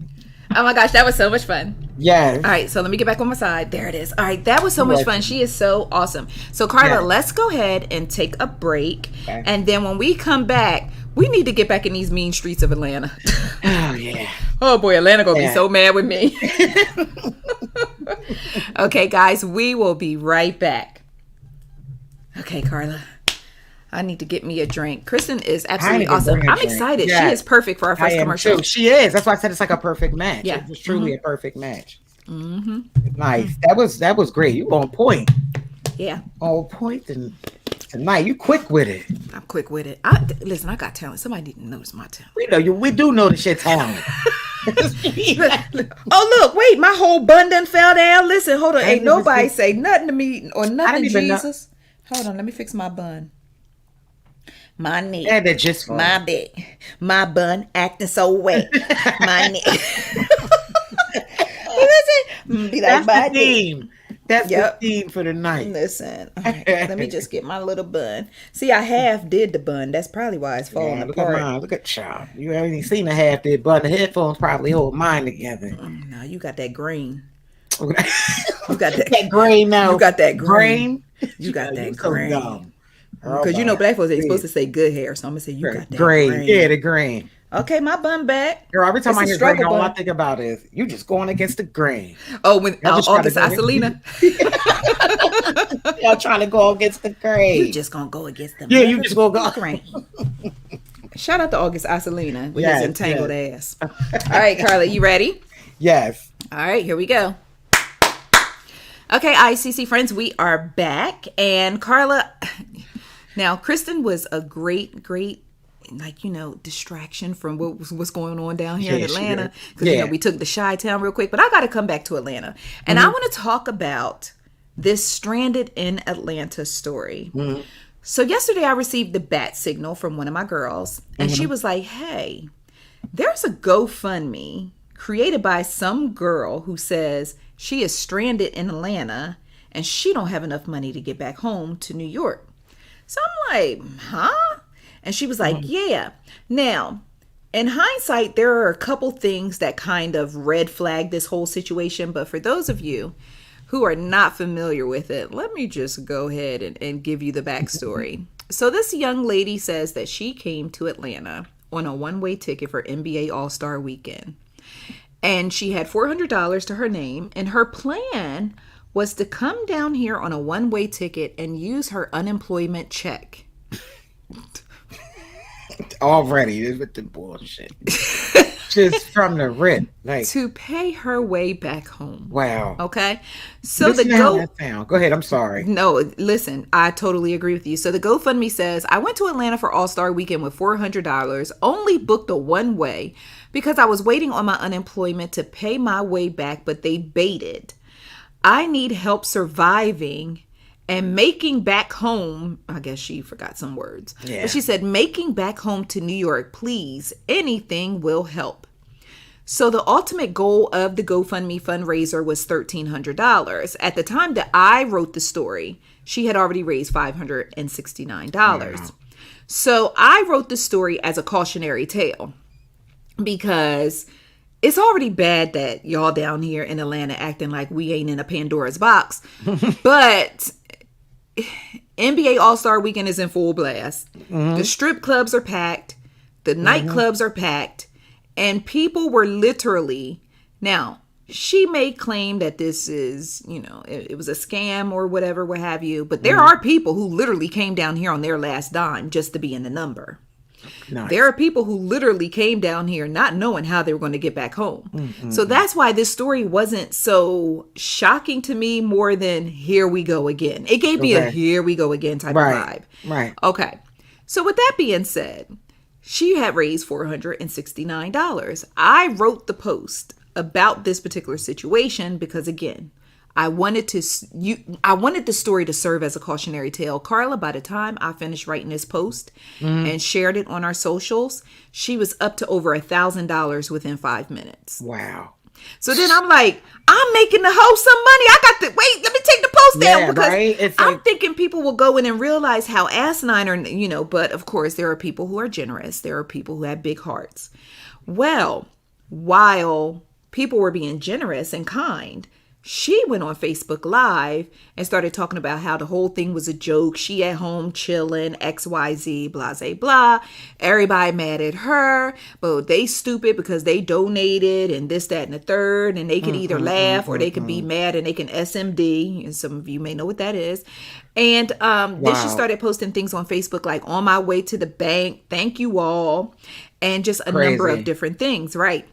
Oh my gosh, that was so much fun. Yes. All right, so let me get back on my side. There it is. All right, that was so much fun. She is so awesome. So Karla, let's go ahead and take a break. Okay. And then when we come back, we need to get back in these mean streets of Atlanta. Oh, yeah. Oh, boy, Atlanta going to be so mad with me. Okay, guys, we will be right back. Okay, Karla. I need to get me a drink. Kristen is absolutely awesome. I'm excited. She is perfect for our first commercial. She is. That's why I said it's like a perfect match. Yeah. It was truly a perfect match. Nice. That was great. You on point. Yeah. On point tonight. You quick with it. I'm quick with it. Listen, I got talent. Somebody need to notice my talent. We know you. We do know that you're talented. Oh, look. Wait. My whole bun done fell down. Listen, hold on. Ain't nobody say nothing to me or nothing, Jesus. Hold on. Let me fix my bun. My neck. Yeah, they're just fun. My back. My bun acting so wet. My neck. What is it? Be like, that's the theme. That's the theme for the night. Listen. All right, let me just get my little bun. See, I half did the bun. That's probably why it's falling apart. Look at mine. Look at y'all. You haven't seen a half did bun. The headphones probably hold mine together. No, you got that green. You got that green now. You got that green. You got that green. Because black folks ain't supposed to say good hair, so I'm gonna say you got that green. Yeah, the green. Okay, my bun back. Girl, every time I hear green, all I think about is you just going against the grain. Oh, when August Isolina. Y'all trying to go against the grain. You just gonna go against the you just gonna go grain. Shout out to August Isolina with his entangled ass. All right, Karla, you ready? Yes. All right, here we go. Okay, ICC friends, we are back, and Karla. Now, Kristen was a great, distraction from what's going on down here in Atlanta. Because, we took the Chi-Town real quick. But I got to come back to Atlanta. And I want to talk about this stranded in Atlanta story. So yesterday I received the bat signal from one of my girls. And she was like, hey, there's a GoFundMe created by some girl who says she is stranded in Atlanta and she don't have enough money to get back home to New York. So I'm like, huh? And she was like, yeah. Now, in hindsight, there are a couple things that kind of red flag this whole situation. But for those of you who are not familiar with it, let me just go ahead and give you the backstory. So this young lady says that she came to Atlanta on a one-way ticket for NBA All-Star Weekend. And she had $400 to her name. And her plan was to come down here on a one-way ticket and use her unemployment check. Already, with the bullshit. Just from the rip. To pay her way back home. Wow. Okay? So Go ahead, I'm sorry. No, listen, I totally agree with you. So the GoFundMe says, I went to Atlanta for All-Star Weekend with $400, only booked a one-way because I was waiting on my unemployment to pay my way back, but they baited. I need help surviving and making back home. I guess she forgot some words. Yeah. But she said, making back home to New York, please. Anything will help. So the ultimate goal of the GoFundMe fundraiser was $1,300. At the time that I wrote the story, she had already raised $569. Wow. So I wrote the story as a cautionary tale because it's already bad that y'all down here in Atlanta acting like we ain't in a Pandora's box. But NBA All-Star Weekend is in full blast. The strip clubs are packed. The nightclubs are packed. And people were literally... Now, she may claim that this is, it was a scam or whatever, what have you. But there are people who literally came down here on their last dime just to be in the number. Nice. There are people who literally came down here not knowing how they were going to get back home. So that's why this story wasn't so shocking to me more than here we go again. It gave me a here we go again type of vibe. Right. Okay. So with that being said, she had raised $469. I wrote the post about this particular situation because, again, I wanted the story to serve as a cautionary tale. Karla, by the time I finished writing this post and shared it on our socials, she was up to over $1,000 within 5 minutes. Wow. So then I'm like, I'm making the host some money. I got to wait. Let me take the post down because I'm thinking people will go in and realize how asinine or, but of course there are people who are generous. There are people who have big hearts. Well, while people were being generous and kind, she went on Facebook Live and started talking about how the whole thing was a joke. She at home chilling, XYZ, blah, blah. Everybody mad at her, but they stupid because they donated and this, that, and the third. And they can either laugh or they can be mad and they can SMD. And some of you may know what that is. And then she started posting things on Facebook like, on my way to the bank, thank you all. And just a number of different things, right?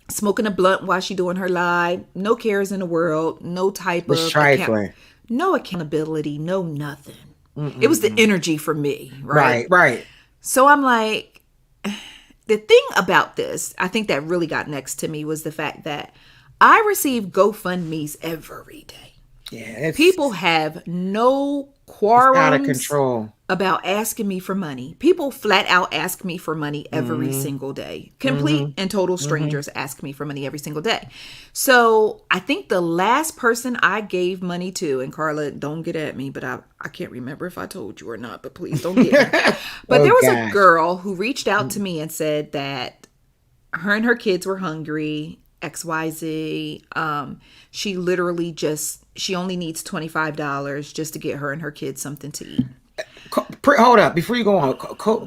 Smoking a blunt while she doing her live. No cares in the world. No type of no accountability. No nothing. It was the energy for me. Right. So I'm like, the thing about this, I think that really got next to me was the fact that I receive GoFundMe's every day. Yeah, people have no quarrels out of control about asking me for money. People flat out ask me for money every single day. Complete and total strangers ask me for money every single day. So I think the last person I gave money to, and Karla, don't get at me, but I can't remember if I told you or not, but please don't get me. But there was a girl who reached out to me and said that her and her kids were hungry, XYZ. She literally she only needs $25 just to get her and her kids something to eat. Hold up, before you go on,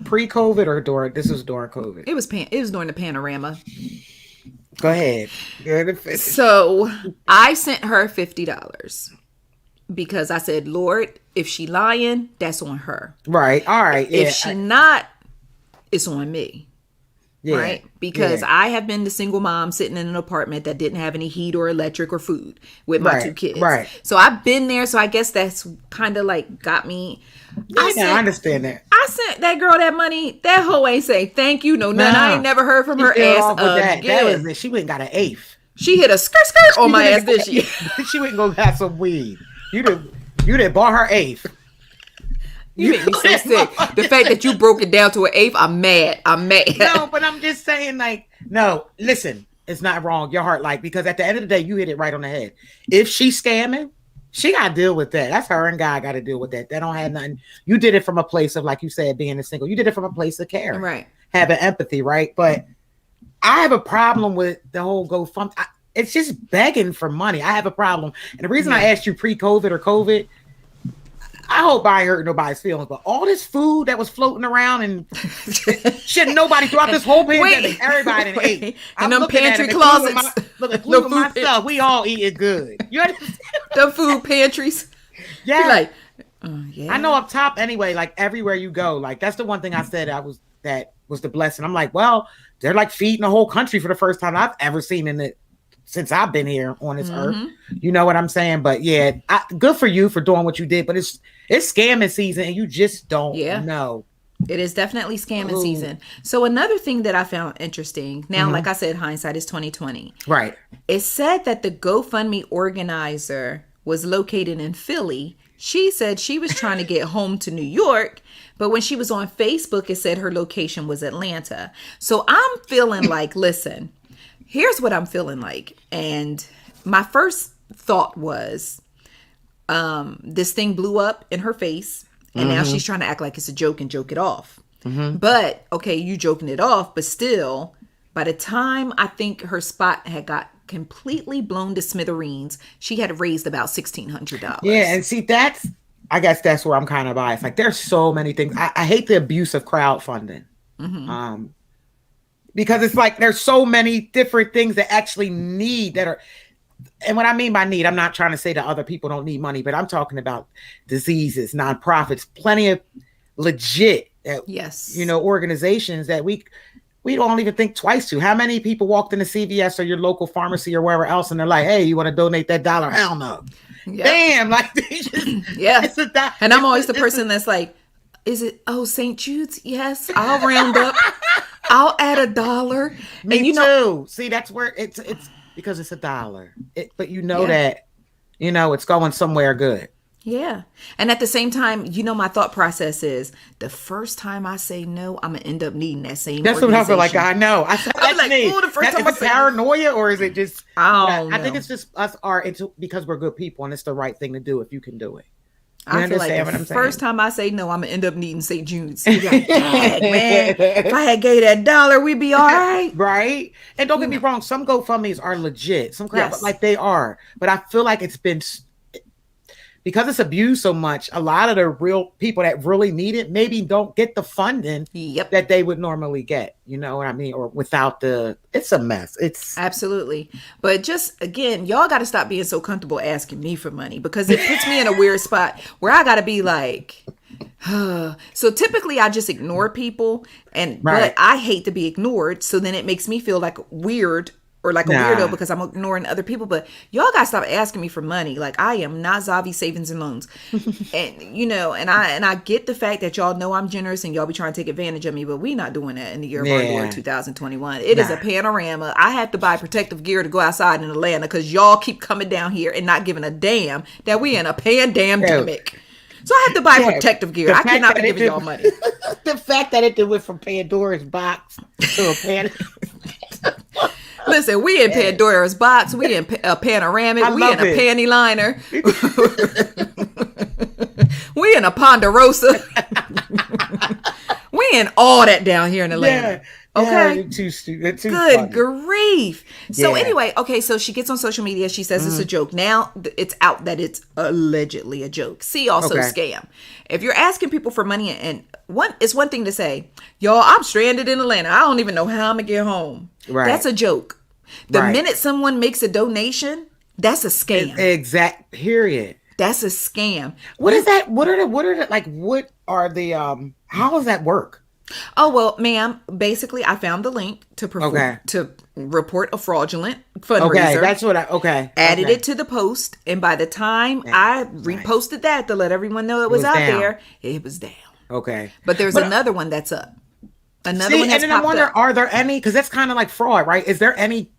pre-COVID or during? This was during COVID. It was during the panorama. Go ahead. So I sent her $50 because I said, Lord, if she lying, that's on her. Right. All right. If she not, it's on me. Yeah. Right? Because I have been the single mom sitting in an apartment that didn't have any heat or electric or food with my two kids. Right. So I've been there. So I guess that's kind of like got me. I understand that. I sent that girl that money. That hoe ain't say thank you. No, none. I ain't never heard from her ass again. That was it. She went and got an eighth. She hit a skirt on my ass, did she? She went and go have some weed. You done bought her eighth. You make me so sick. The fact that you broke it down to an eighth, I'm mad. No, but I'm just saying, like, no, listen, it's not wrong. Your heart, like, because at the end of the day, you hit it right on the head. If she's scamming, she got to deal with that. That's her and God got to deal with that. They don't have nothing. You did it from a place of, like you said, being a single. You did it from a place of care. Right. Having empathy, right? But I have a problem with the whole GoFundMe. It's just begging for money. I have a problem. And the reason I asked you pre-COVID or COVID, I hope I ain't hurt nobody's feelings, but all this food that was floating around and shit, nobody throughout this whole pandemic, everybody ate. And them pantry closets. Including myself, we all eating good. You understand? The food pantries. Yeah. Like, I know up top anyway, like everywhere you go, like that's the one thing I said that was the blessing. I'm like, well, they're like feeding the whole country for the first time I've ever seen in it. Since I've been here on this earth, you know what I'm saying? But yeah, good for you for doing what you did. But it's scamming season, and you just don't know. It is definitely scamming season. So another thing that I found interesting. Now, like I said, hindsight is 2020. Right. It said that the GoFundMe organizer was located in Philly. She said she was trying to get home to New York, but when she was on Facebook, it said her location was Atlanta. So I'm feeling like, listen. Here's what I'm feeling like. And my first thought was, this thing blew up in her face And now she's trying to act like it's a joke and joke it off. But, okay, you joking it off, but still, by the time I think her spot had got completely blown to smithereens, she had raised about $1,600. Yeah, and see, I guess that's where I'm kind of biased. Like, there's so many things. I hate the abuse of crowdfunding. Because it's like there's so many different things that actually need that are, and what I mean by need, I'm not trying to say that other people don't need money, but I'm talking about diseases, nonprofits, plenty of legit, organizations that we don't even think twice to. How many people walked into CVS or your local pharmacy or wherever else and they're like, hey, you want to donate that $1? Hell no. Yep. Damn, like it's and I'm always the person that's like, is it St. Jude's? Yes, I'll round up. I'll add $1. Me too. See, that's where it's because it's $1. But that, it's going somewhere good. Yeah. And at the same time, my thought process is the first time I say no, I'm going to end up needing that same That's what I feel like. I know. I'm like, the first time I say paranoia or is it just, I think it's just us because we're good people and it's the right thing to do if you can do it. I feel like the first time I say no, I'm going to end up needing St. Jude's. Like, man, if I had gave that $1, we'd be all right. Right? And don't get me wrong, some GoFundMes are legit. Some crap, like they are. But I feel like it's been, because it's abused so much, a lot of the real people that really need it maybe don't get the funding that they would normally get. You know what I mean? Or without it's a mess. It's absolutely. But just, again, y'all got to stop being so comfortable asking me for money because it puts me in a weird spot where I got to be like, so typically I just ignore people but I hate to be ignored. So then it makes me feel like weird or like a weirdo because I'm ignoring other people. But y'all gotta stop asking me for money. Like, I am not Zavi Savings and Loans. And and I get the fact that y'all know I'm generous and y'all be trying to take advantage of me, but we not doing that in the year of our Lord 2021. It is a panorama. I have to buy protective gear to go outside in Atlanta because y'all keep coming down here and not giving a damn that we in a pandemic. So I have to buy protective gear. I cannot be giving y'all money. The fact that it went from Pandora's box to a pan. Listen, we in Pandora's box. We in a panoramic. We in a panty liner. We in a Ponderosa. We in all that down here in Atlanta. Okay. You're too stupid. Good funny. Grief. So anyway, so she gets on social media. She says it's a joke. Now it's out that it's allegedly a joke. See also scam. If you're asking people for money it's one thing to say, y'all, I'm stranded in Atlanta. I don't even know how I'm going to get home. Right. That's a joke. The minute someone makes a donation, that's a scam. Exact. Period. That's a scam. What is that? What are the how does that work? Oh, well, ma'am, basically I found the link to report a fraudulent fundraiser. Okay, that's what added it to the post. And by the time I reposted that to let everyone know it was out there, it was down. Okay. But there's another one that's up. Another one has popped up. And then I wonder, are there any, because that's kind of like fraud, right? Are there any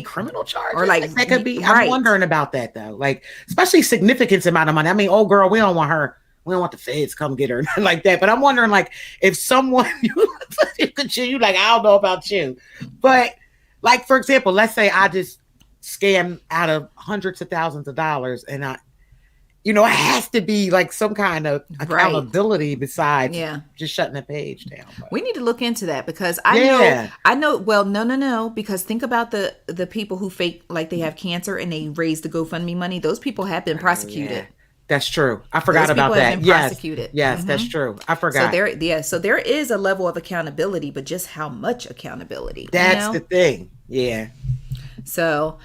criminal charges? Or like that could be, I'm wondering about that though. Like, especially significant amount of money. I mean, oh girl, we don't want the feds come get her like that. But I'm wondering, like, if someone you like, I don't know about you, but like, for example, let's say I just scam out of hundreds of thousands of dollars, and it has to be like some kind of accountability besides just shutting the page down. But we need to look into that because I know. Well, no, because think about the people who fake like they have cancer and they raise the GoFundMe money. Those people have been prosecuted. Yeah. That's true. I forgot about that. Have been prosecuted. Yes, that's true. I forgot. So there is a level of accountability, but just how much accountability? That's the thing. Yeah. So,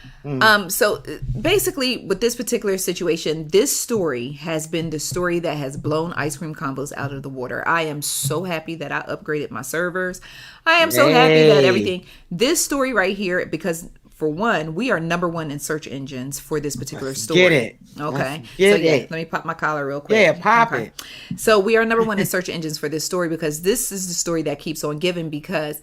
so basically with this particular situation, this story has been the story that has blown Ice Cream Convos out of the water. I am so happy that I upgraded my servers. I am so happy that everything, this story right here, because for one, we are number one in search engines for this particular story. Get it. Okay. Let me pop my collar real quick. Yeah, pop it. So we are number one in search engines for this story because this is the story that keeps on giving, because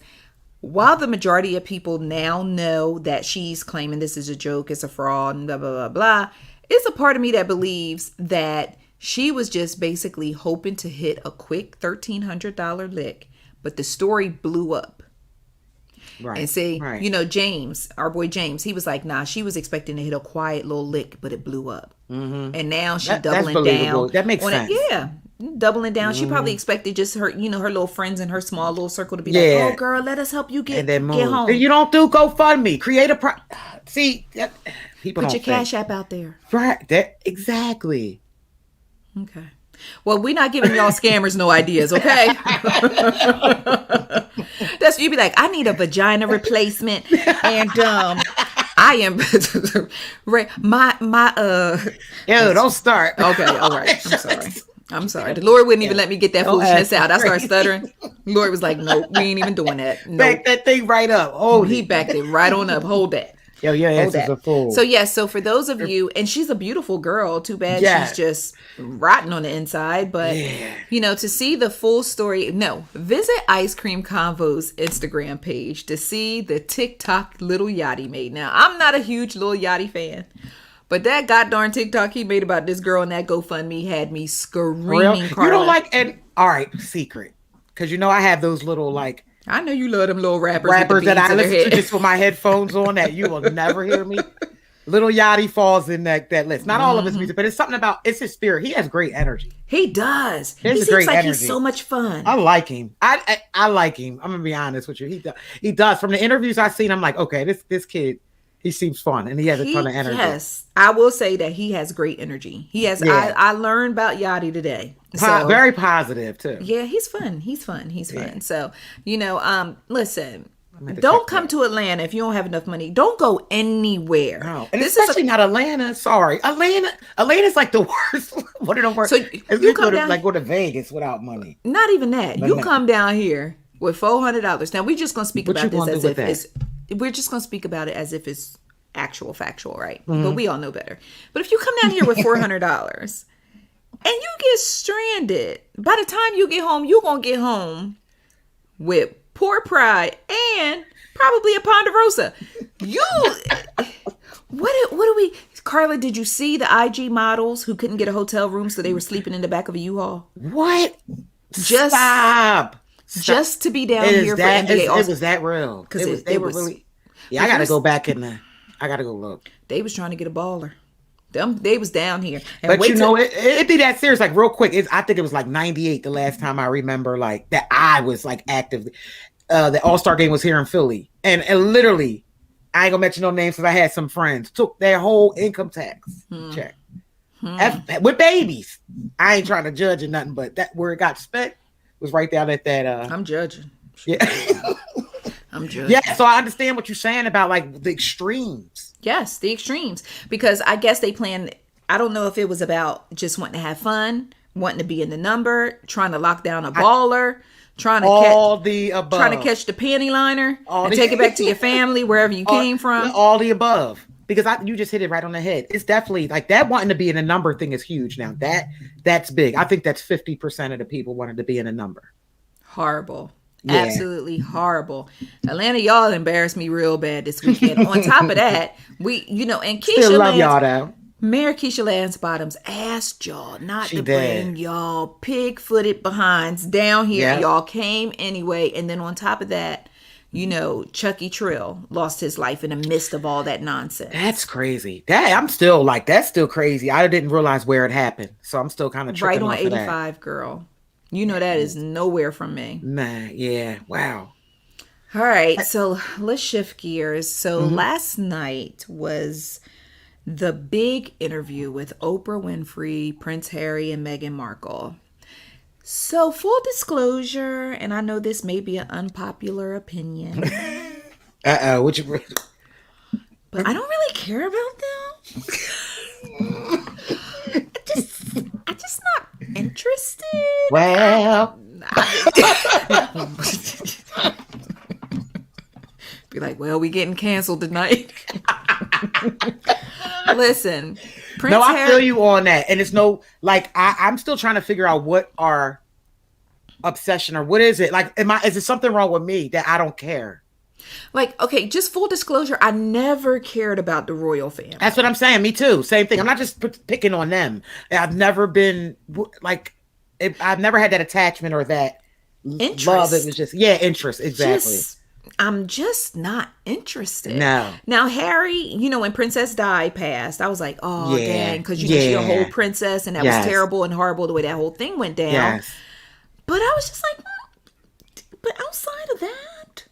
while the majority of people now know that she's claiming this is a joke, it's a fraud, and blah, blah, blah, blah, it's a part of me that believes that she was just basically hoping to hit a quick $1,300 lick, but the story blew up. Right. And see, James, our boy James, he was like, nah, she was expecting to hit a quiet little lick, but it blew up. Mm-hmm. And now she's doubling down. That makes sense. doubling down. She probably expected just her, her little friends in her small little circle to be like, "Oh, girl, let us help you get home." You don't do GoFundMe. Create a see. People put don't your Cash App out there. Right. That exactly. Okay. Well, we're not giving y'all scammers no ideas, okay? That's you be like, I need a vagina replacement, and I am don't start. Okay, all right. I'm sorry. The Lord wouldn't even let me get that foolishness out. I started stuttering. The Lord was like, "No, we ain't even doing that." Nope. Back that thing right up. Oh, he backed it right on up. Hold that. Yo, your ass is a fool. So so for those of you, and she's a beautiful girl. Too bad she's just rotten on the inside. But to see the full story, visit Ice Cream Convos Instagram page to see the TikTok Lil Yachty made. Now, I'm not a huge Lil Yachty fan, but that goddamn TikTok he made about this girl and that GoFundMe had me screaming. You don't like, and all right, secret, because I have those little like. I know you love them little rappers that I listen to just with my headphones on that you will never hear me. Lil Yachty falls in that list. Not all of his music, but it's something about it's his spirit. He has great energy. He does. He seems like he's so much fun. I like him. I like him. I'm gonna be honest with you. He does. From the interviews I've seen, I'm like, okay, this kid. He seems fun and he has a ton of energy. Yes, I will say that he has great energy. He has. Yeah. I learned about Yachty today. So, very positive too. Yeah, he's fun. He's fun. So listen. Don't come to Atlanta if you don't have enough money. Don't go anywhere. No. And especially not Atlanta. Sorry, Atlanta's like the worst. One of the worst. So you come down, go to Vegas without money. Not even that. You come down here with $400. Now we're just gonna speak about this as if it's. We're just going to speak about it as if it's factual, right? Mm-hmm. But we all know better. But if you come down here with $400 and you get stranded, by the time you get home, you're going to get home with poor pride and probably a Ponderosa. What do we... Karla, did you see the IG models who couldn't get a hotel room so they were sleeping in the back of a U-Haul? What? Stop. Just to be down here for NBA All-Star. It was that real. Because they were really... Yeah, I got to go back I got to go look. They was trying to get a baller. They was down here. And but it'd be that serious, like real quick. I think it was like 98 the last time I remember like that I was like actively. The All-Star game was here in Philly. And literally, I ain't going to mention no names because I had some friends, took their whole income tax check. With babies. I ain't trying to judge or nothing, but that where it got spent was right down at that. I'm judging. Yeah. I'm judging. Yeah, so I understand what you're saying about like the extremes. Yes, the extremes. Because I guess they planned, I don't know if it was about just wanting to have fun, wanting to be in the number, trying to lock down a baller, trying to catch the panty liner and take it back to your family, wherever you came from. All the above. Because you just hit it right on the head. It's definitely like that wanting to be in a number thing is huge now. That's big. I think that's 50% of the people wanted to be in a number. Horrible. Yeah. Absolutely horrible. Atlanta, y'all embarrassed me real bad this weekend. On top of that, and Keisha love y'all though. Mayor Keisha Lance Bottoms asked y'all not to bring y'all pig-footed behinds down here. Yep. Y'all came anyway. And then on top of that, Chucky Trill lost his life in the midst of all that nonsense. That's crazy. That's still crazy. I didn't realize where it happened. So I'm still kind of tripping right on 85, girl. That is nowhere from me. Nah, yeah. Wow. All right. So let's shift gears. So last night was the big interview with Oprah Winfrey, Prince Harry, and Meghan Markle. So full disclosure, and I know this may be an unpopular opinion. But I don't really care about them. I'm just not interested. Well, be like, well, we getting canceled tonight. Listen, Prince I feel you on that, and it's I'm still trying to figure out what our obsession or what is it like? Is there something wrong with me that I don't care? Like, okay, just full disclosure, I never cared about the royal family. That's what I'm saying. Me too. Same thing. I'm not just picking on them. I've never been I've never had that attachment or that interest. Love. It was just interest. Exactly. I'm just not interested. No. Now, Harry, when Princess Di passed, I was like, oh, dang, because she's a whole princess, and that was terrible and horrible the way that whole thing went down. Yes. But I was just like, but outside of that,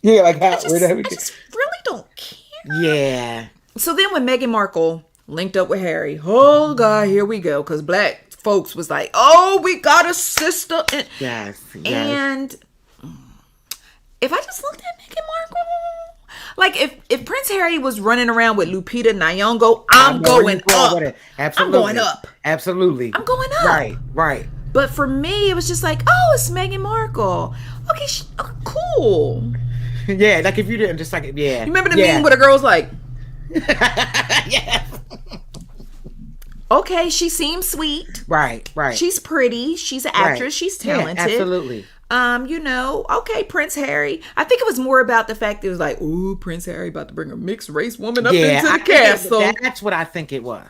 yeah, like how, I just really don't care. Yeah. So then when Meghan Markle linked up with Harry, oh God, here we go, because black folks was like, oh, we got a sister. And, and if I just looked at Meghan Markle, like if Prince Harry was running around with Lupita Nyong'o, I'm going up. Absolutely. I'm going up. Absolutely. I'm going up. Right. But for me, it was just like, oh, it's Meghan Markle. Okay, cool. Yeah, like if you didn't just like, yeah. You remember the meme where the girl was like, yeah. Okay, she seems sweet. Right. She's pretty. She's an actress. She's talented. Yeah, absolutely. Okay, Prince Harry. I think it was more about the fact that it was like, ooh, Prince Harry about to bring a mixed race woman up into the castle. That's what I think it was.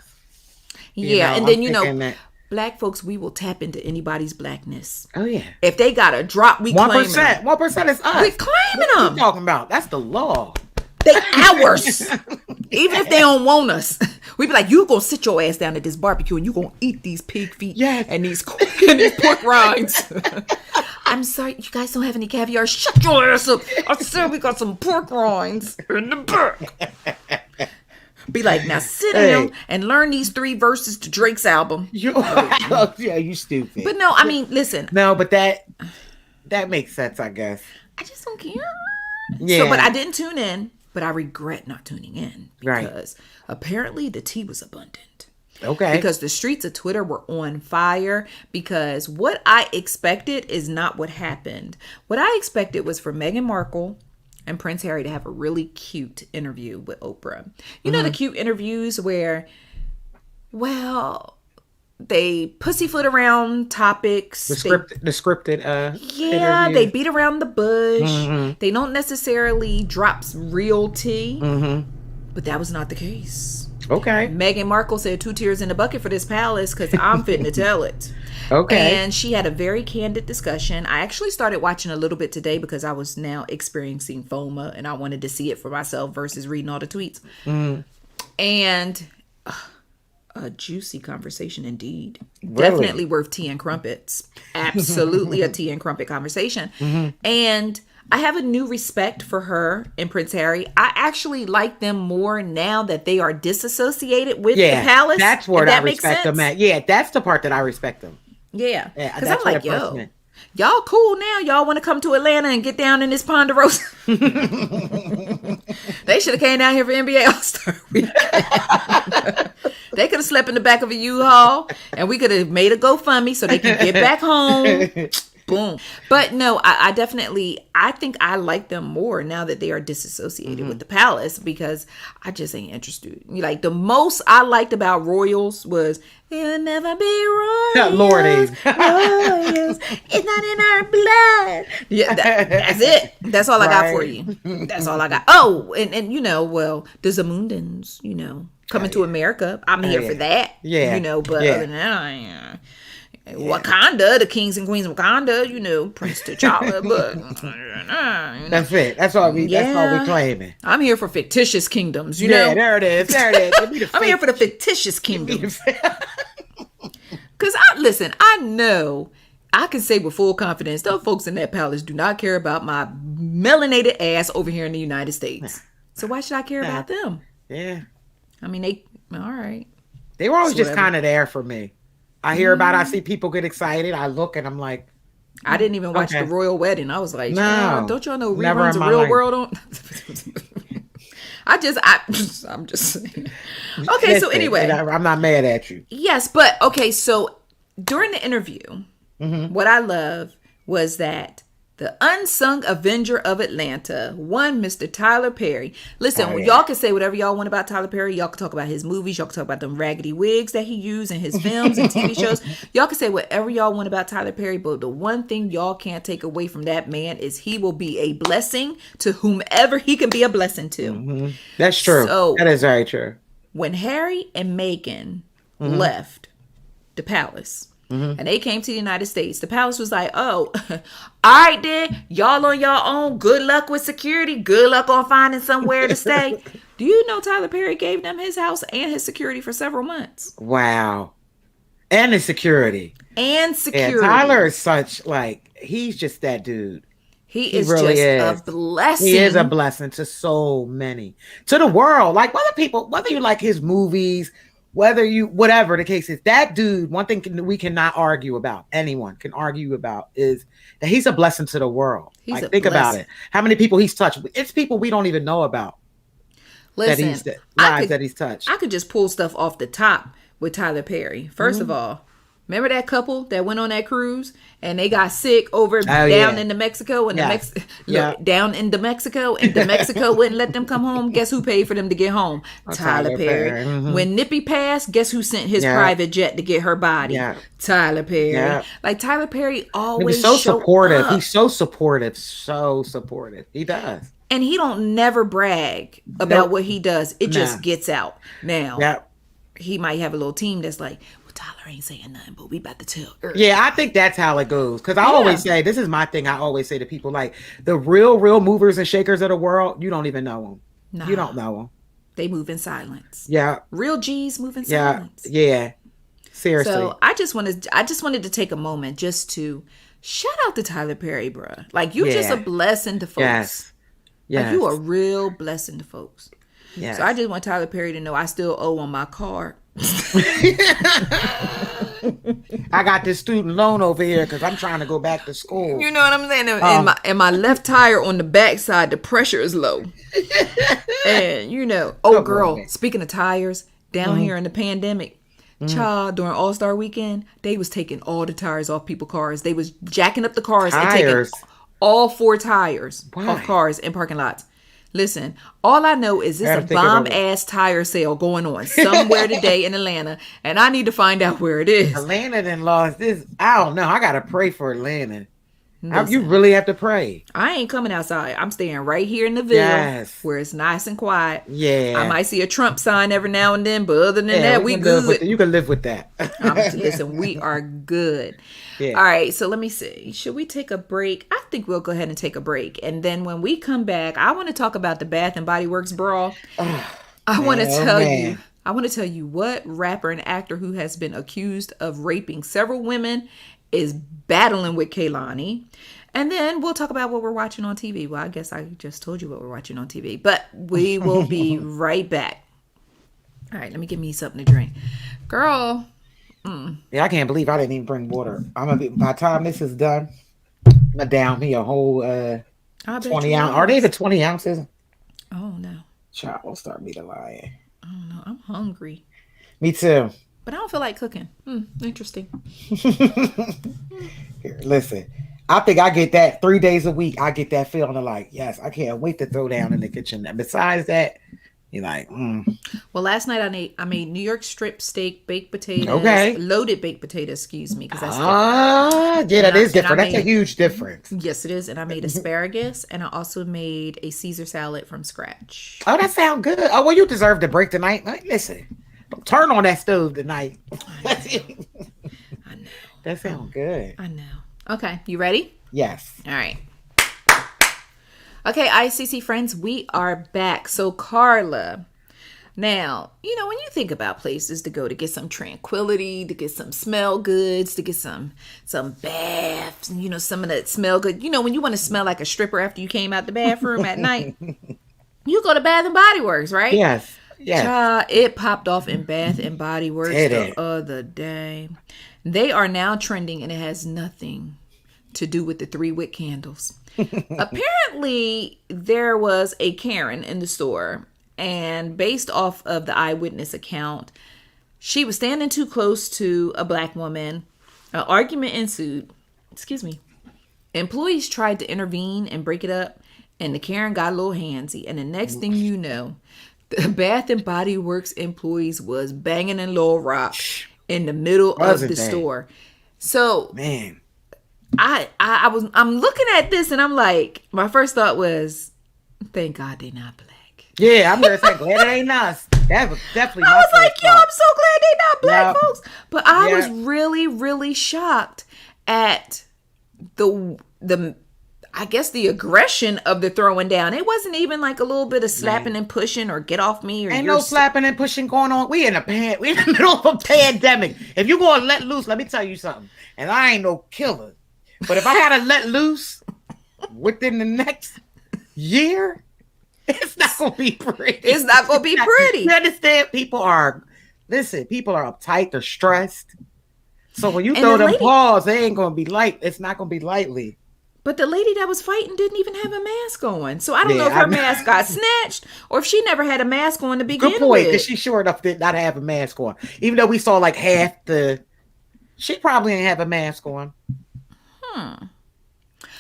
And then, black folks, we will tap into anybody's blackness. Oh, yeah. If they got a drop, we claim them. 1% is us. We claiming them. What are you talking about? That's the law. They ours. Even if they don't want us. We be like, you gonna sit your ass down at this barbecue and you gonna eat these pig feet and these pork rinds. I'm sorry, you guys don't have any caviar. Shut your ass up. I said we got some pork rinds in the back. Be like, now sit down and learn these 3 verses to Drake's album. Yeah, you stupid. But no, I mean, listen. No, but that makes sense, I guess. I just don't care. Yeah. So, but I didn't tune in, but I regret not tuning in because apparently the tea was abundant. Okay. Because the streets of Twitter were on fire, because what I expected is not what happened. What I expected was for Meghan Markle and Prince Harry to have a really cute interview with Oprah. You know, the cute interviews where, they pussyfoot around topics. The scripted interviews. They beat around the bush. They don't necessarily drop real tea. But that was not the case. Okay. Meghan Markle said 2 tears in the bucket for this palace because I'm fitting to tell it. Okay. And she had a very candid discussion. I actually started watching a little bit today because I was now experiencing FOMA and I wanted to see it for myself versus reading all the tweets. And a juicy conversation indeed. Really? Definitely worth tea and crumpets. Absolutely a tea and crumpet conversation. And I have a new respect for her and Prince Harry. I actually like them more now that they are disassociated with the palace. That's where I respect them at. Yeah, that's the part that I respect them. Yeah. Because I'm like, y'all cool now. Y'all want to come to Atlanta and get down in this Ponderosa? They should have came down here for NBA All-Star Week. They could have slept in the back of a U-Haul and we could have made a GoFundMe so they can get back home. Boom. But no, I think I like them more now that they are disassociated with the palace because I just ain't interested. Like the most I liked about royals was they'll never be royals. Lordy. Royals. It's not in our blood. Yeah, that's it. That's all I got for you. That's all I got. Oh, and the Zamundans, coming to America. I'm here for that. Yeah. But other than that, Wakanda, the kings and queens of Wakanda, Prince T'Challa, but that's it. That's all we claiming. I'm here for fictitious kingdoms, Yeah, there it is. I'm here for the fictitious kingdoms. Because I know I can say with full confidence, those folks in that palace do not care about my melanated ass over here in the United States. So why should I care about them? Yeah. I mean, all right. They were always just kind of there for me. I hear about it, I see people get excited. I look and I'm like, I didn't even watch the royal wedding. I was like, no, don't y'all know reruns of Real World on? I'm just saying. Okay, so anyway. I'm not mad at you. Yes, but okay, so during the interview, what I love was that the unsung Avenger of Atlanta, one Mr. Tyler Perry. Listen, y'all can say whatever y'all want about Tyler Perry. Y'all can talk about his movies. Y'all can talk about them raggedy wigs that he used in his films and TV shows. Y'all can say whatever y'all want about Tyler Perry, but the one thing y'all can't take away from that man is he will be a blessing to whomever he can be a blessing to. That's true. So, that is very true. When Harry and Meghan left the palace, and they came to the United States. The palace was like, oh, all right then, y'all on your own. Good luck with security. Good luck on finding somewhere to stay. Do you know Tyler Perry gave them his house and his security for several months? Wow. And his security. And security. Yeah, Tyler is such, like, he's just that dude. He is really just a blessing. He is a blessing to so many. To the world. Like, whether you like his movies, whatever the case is, that dude, one thing we cannot argue about, anyone can argue about, is that he's a blessing to the world. Think about it. How many people he's touched? It's people we don't even know about. Listen, lives that he's touched. I could just pull stuff off the top with Tyler Perry. First of all, remember that couple that went on that cruise and they got sick down into Mexico and down into Mexico and the Mexico wouldn't let them come home. Guess who paid for them to get home? Tyler Perry. When Nippy passed, guess who sent his private jet to get her body? Tyler Perry. Like, Tyler Perry always so supportive. He's so supportive. So supportive. He does. And he don't never brag about what he does. It just gets out. Now, he might have a little team that's like, well, Tyler ain't saying nothing, but we about to tell her. Yeah, I think that's how it goes. Because I always say, this is my thing. I always say to people, like, the real movers and shakers of the world, you don't even know them. Nah, you don't know them. They move in silence. Yeah. Real G's move in silence. Yeah. Seriously. So I just wanted to take a moment just to shout out to Tyler Perry, bruh. Like, you just a blessing to folks. Yes. Like, you a real blessing to folks. Yes. So I just want Tyler Perry to know I still owe on my card. I got this student loan over here because I'm trying to go back to school. You know what I'm saying? And my left tire on the backside, the pressure is low. And speaking of tires, down here in the pandemic, child, during All-Star weekend, they was taking all the tires off people's cars. They was jacking up the cars and taking all 4 tires off cars in parking lots. Listen, all I know is there's a bomb-ass tire sale going on somewhere today in Atlanta, and I need to find out where it is. Atlanta then lost this. I don't know. I got to pray for Atlanta. You really have to pray. I ain't coming outside. I'm staying right here in the Ville where it's nice and quiet. Yeah. I might see a Trump sign every now and then, but other than that, we good. You can live with that. Listen, we are good. Yeah. All right, so let me see. Should we take a break? I think we'll go ahead and take a break. And then when we come back, I want to talk about the Bath and Body Works brawl. I want to tell you what rapper and actor who has been accused of raping several women is battling with Kehlani. And then we'll talk about what we're watching on TV. Well, I guess I just told you what we're watching on TV, but we will be right back. All right, let me get me something to drink. Girl. Yeah, I can't believe I didn't even bring water. By the time this is done, I'm gonna down me a whole 20 ounces. Are they the 20 ounces? Oh no. Child, don't start me to lying. Oh no, I'm hungry. Me too. But I don't feel like cooking. Interesting. Here, listen. I think I get that 3 days a week. I get that feeling of like, yes, I can't wait to throw down in the kitchen. And besides that, you're like, Well, last night I made New York strip steak, baked potatoes, loaded baked potatoes, excuse me. That is different. That's a huge difference. Yes, it is. And I made asparagus, and I also made a Caesar salad from scratch. Oh, that sounds good. Oh, well, you deserve the break tonight. Listen, don't turn on that stove tonight. I know. That sounds good. I know. Okay, you ready? Yes. All right. Okay, ICC friends, we are back. So, Karla, now, when you think about places to go to get some tranquility, to get some smell goods, to get some baths, some of that smell good. When you want to smell like a stripper after you came out the bathroom at night, you go to Bath and Body Works, right? Yes. Yes. It popped off in Bath and Body Works the other day. They are now trending, and it has nothing to do with the 3 wick candles. Apparently, there was a Karen in the store, and based off of the eyewitness account, she was standing too close to a black woman. An argument ensued. Excuse me. Employees tried to intervene and break it up, and the Karen got a little handsy. And the next thing you know, the Bath and Body Works employees was banging in Little Rock in the middle of the store. So, man. I'm looking at this and I'm like, my first thought was, thank God they not black. Yeah, I'm just like, glad it ain't us. That was definitely. I was like, yo, I'm so glad they not black folks. But I was really, really shocked at the I guess the aggression of the throwing down. It wasn't even like a little bit of slapping and pushing or get off me. Or ain't no slapping and pushing going on. We in the middle of a pandemic. If you gonna let loose, let me tell you something. And I ain't no killer, but if I had to let loose within the next year, it's not gonna be pretty. It's not gonna be pretty. You understand? People are uptight. They're stressed. So when you throw them paws, they ain't gonna be light. It's not gonna be lightly. But the lady that was fighting didn't even have a mask on. So I don't know if her mask got snatched or if she never had a mask on to begin with. Good point, because she sure enough did not have a mask on. Even though we saw like half she probably didn't have a mask on.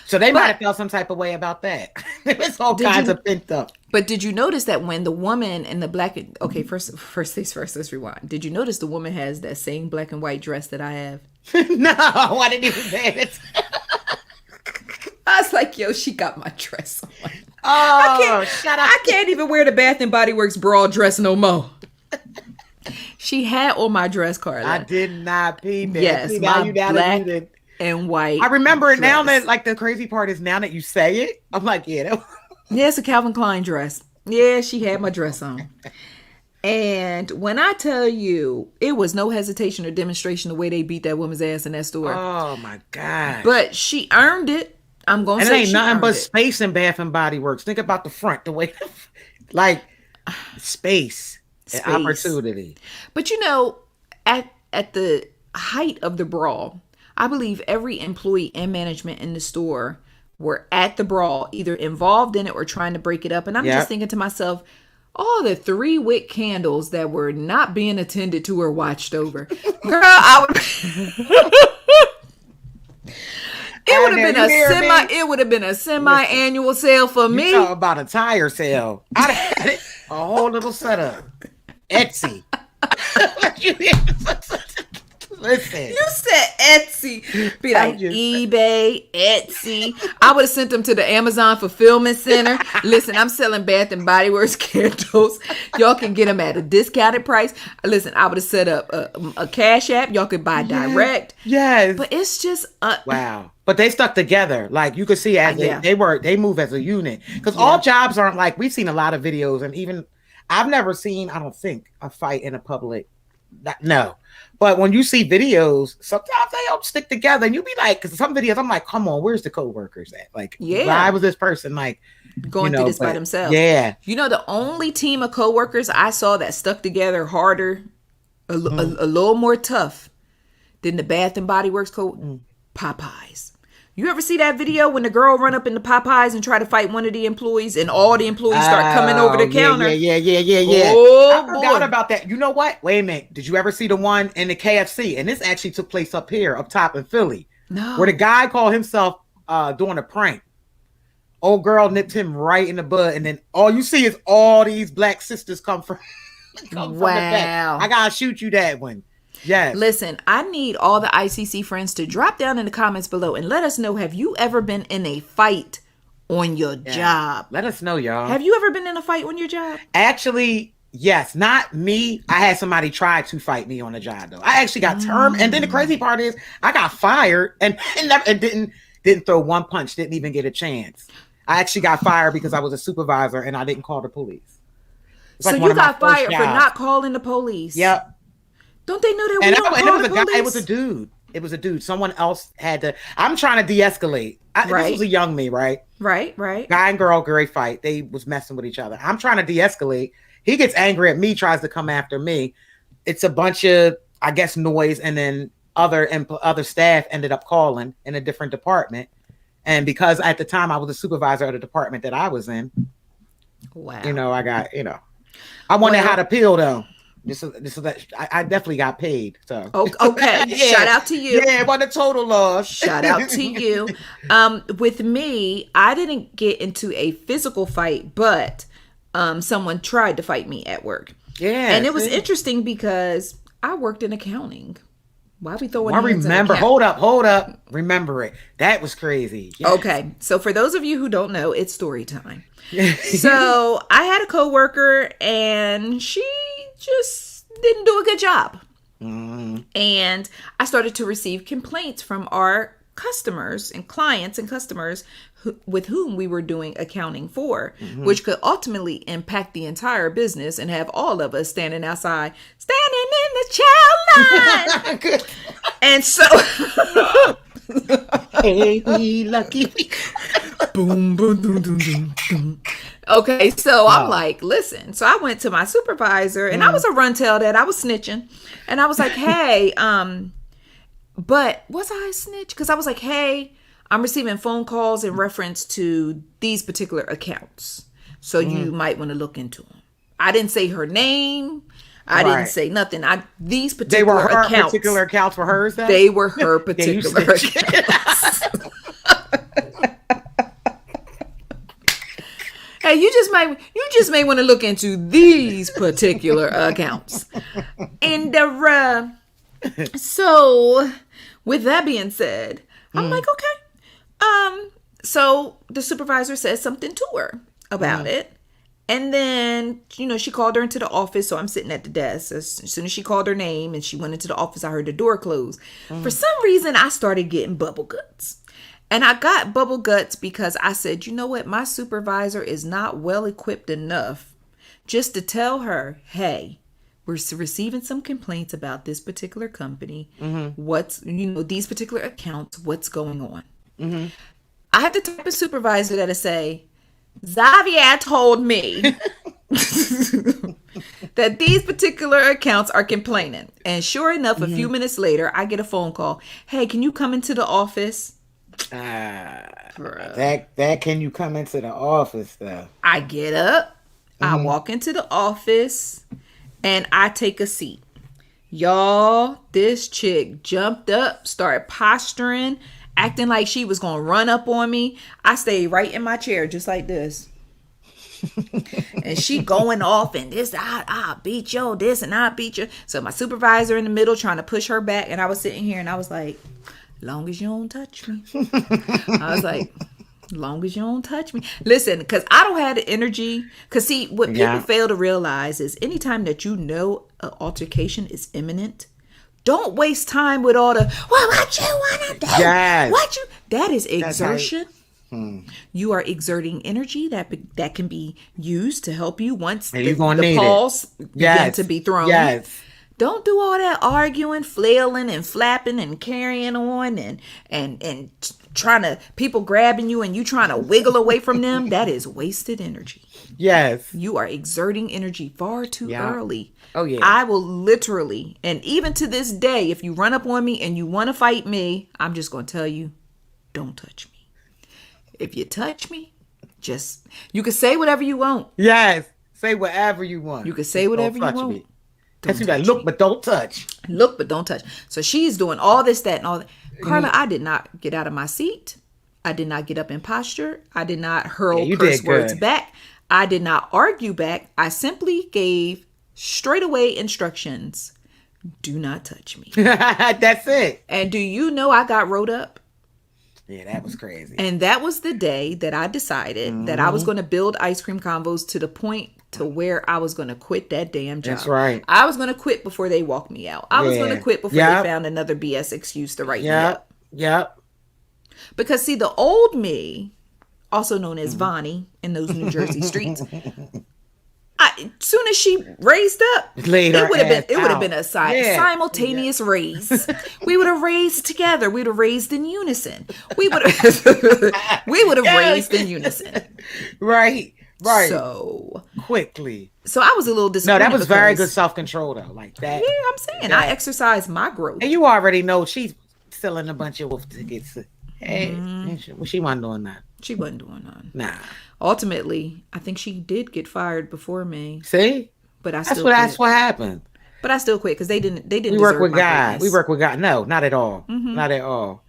So they might have felt some type of way about that. There's all kinds of pent up. But did you notice that when the woman in the black... Okay, first things first, let's rewind. Did you notice the woman has that same black and white dress that I have? No, I didn't even say it. I was like, yo, she got my dress on. Oh, shut up. I can't even wear the Bath and Body Works Brawl dress no more. She had on my dress, Karla. I did not peep it. Yes, my black and white. I remember it now that, like, the crazy part is now that you say it, I'm like, yeah. Yeah, it's a Calvin Klein dress. Yeah, she had my dress on. And when I tell you, it was no hesitation or demonstration the way they beat that woman's ass in that store. Oh, my God. But she earned it. I'm going to say it ain't nothing but space in Bath and Body Works. Think about the front, the way, like, space. And opportunity. But you know, at the height of the brawl, I believe every employee and management in the store were at the brawl, either involved in it or trying to break it up. And I'm just thinking to myself, all the 3 wick candles that were not being attended to or watched over. Girl, I would... It would have been a semi-annual sale for me. You talk about a tire sale. I had it, a whole little setup. Etsy. Listen. You said Etsy. Be like eBay, Etsy. I would have sent them to the Amazon Fulfillment Center. Listen, I'm selling Bath and Body Works candles. Y'all can get them at a discounted price. Listen, I would have set up a Cash App. Y'all could buy direct. Yes. But it's just wow. But they stuck together. Like you could see as they move as a unit. Because all jobs aren't like, we've seen a lot of videos, and even I've never seen, I don't think, a fight in a public. No. But when you see videos, sometimes they don't stick together, and you be like, because some videos I'm like, come on, where's the co-workers at? Like, why was this person like going through this by themselves? Yeah. You know, the only team of co-workers I saw that stuck together harder, a little more tough than the Bath and Body Works Popeyes. You ever see that video when the girl run up into Popeyes and try to fight one of the employees, and all the employees start coming over the counter? Yeah. Oh, I forgot about that. You know what? Wait a minute. Did you ever see the one in the KFC? And this actually took place up top in Philly. No. Where the guy called himself doing a prank. Old girl nipped him right in the bud, and then all you see is all these black sisters come from the back. I gotta shoot you that one. Yes. Listen, I need all the ICC friends to drop down in the comments below and let us know, have you ever been in a fight on your job? Let us know, y'all. Have you ever been in a fight on your job? Actually, yes. Not me. I had somebody try to fight me on the job, though. I actually got termed. And then the crazy part is I got fired and didn't throw one punch, didn't even get a chance. I actually got fired because I was a supervisor and I didn't call the police. So you got fired for not calling the police? Yep. Don't they know that we don't call the police? It was a dude. It was a dude. Someone else had to. I'm trying to de-escalate. This was a young me, right? Right. Guy and girl, great fight. They was messing with each other. I'm trying to de-escalate. He gets angry at me, tries to come after me. It's a bunch of, I guess, noise, and then other staff ended up calling in a different department. And because at the time I was a supervisor of the department that I was in, wow. I got, I wondered how to appeal though. I definitely got paid. So okay. Shout out to you. Yeah, but the total loss. Shout out to you. With me, I didn't get into a physical fight, but someone tried to fight me at work. Yeah, and it was interesting because I worked in accounting. Why are we throwing hands remember? Hold up. Remember it. That was crazy. Yes. Okay, so for those of you who don't know, it's story time. So I had a coworker, and she just didn't do a good job. And I started to receive complaints from our customers and clients and customers with whom we were doing accounting for, which could ultimately impact the entire business and have all of us standing outside, standing in the child line. And so, hey, we lucky. Boom, boom, boom, boom, boom, boom. Okay, so I'm like, listen. So I went to my supervisor, and I was a runtail that I was snitching, and I was like, hey, but was I a snitch? Because I was like, hey, I'm receiving phone calls in reference to these particular accounts, so you might want to look into them. I didn't say her name. I didn't say nothing. These particular accounts. Particular accounts were hers. Then? They were her particular accounts. Hey, you just may want to look into these particular accounts. And so with that being said, I'm like, okay. So the supervisor says something to her about it. And then, she called her into the office. So I'm sitting at the desk. As soon as she called her name and she went into the office, I heard the door close. For some reason, I started getting bubble guts. And I got bubble guts because I said, you know what? My supervisor is not well equipped enough just to tell her, hey, we're receiving some complaints about this particular company. What's, these particular accounts, what's going on? I have the type of supervisor that'll say, Xaviera told me that these particular accounts are complaining. And sure enough, a few minutes later, I get a phone call. Hey, can you come into the office? That can you come into the office though? I get up, I walk into the office, and I take a seat. Y'all, this chick jumped up, started posturing, acting like she was gonna run up on me. I stayed right in my chair, just like this. And she going off and this, I'll beat you, this, and I'll beat you. So my supervisor in the middle trying to push her back, and I was sitting here and I was like, long as you don't touch me. I was like, long as you don't touch me. Listen, because I don't have the energy. Because see, what people fail to realize is anytime that an altercation is imminent, don't waste time with all the, well, what you want to do? Yes. That is exertion. You are exerting energy that can be used to help you once the pulse begin to be thrown. Yes. Don't do all that arguing, flailing, and flapping, and carrying on, and trying to, people grabbing you and you trying to wiggle away from them. That is wasted energy. Yes. You are exerting energy far too early. Oh, yeah. I will literally, and even to this day, if you run up on me and you want to fight me, I'm just going to tell you, don't touch me. If you touch me, you can say whatever you want. Yes. Say whatever you want. You can say whatever you want. Me. That's like, look, but don't touch. Look, but don't touch. So she's doing all this, that, and all that. Karla, I did not get out of my seat. I did not get up in posture. I did not hurl curse words back. I did not argue back. I simply gave straightaway instructions. Do not touch me. That's it. And do you know I got wrote up? Yeah, that was crazy. And that was the day that I decided that I was going to build Ice Cream Convos to the point to where I was going to quit that damn job. That's right. I was going to quit before they walked me out. I was going to quit before they found another BS excuse to write me up. Yep. Because see, the old me, also known as Vonnie in those New Jersey streets, soon as she raised up, it would have been a simultaneous raise. We would have raised together. We would have raised in unison. We would have raised in unison. Right. So quickly. So I was a little disappointed. No, that was very good self-control though. Like that. Yeah, I'm saying I exercised my growth. And you already know she's selling a bunch of wolf tickets. Hey, she wasn't doing that. She wasn't doing that. Nah. Ultimately, I think she did get fired before me. See? But that's what happened. But I still quit because they didn't. We work with God. We work with God. No, not at all. Not at all.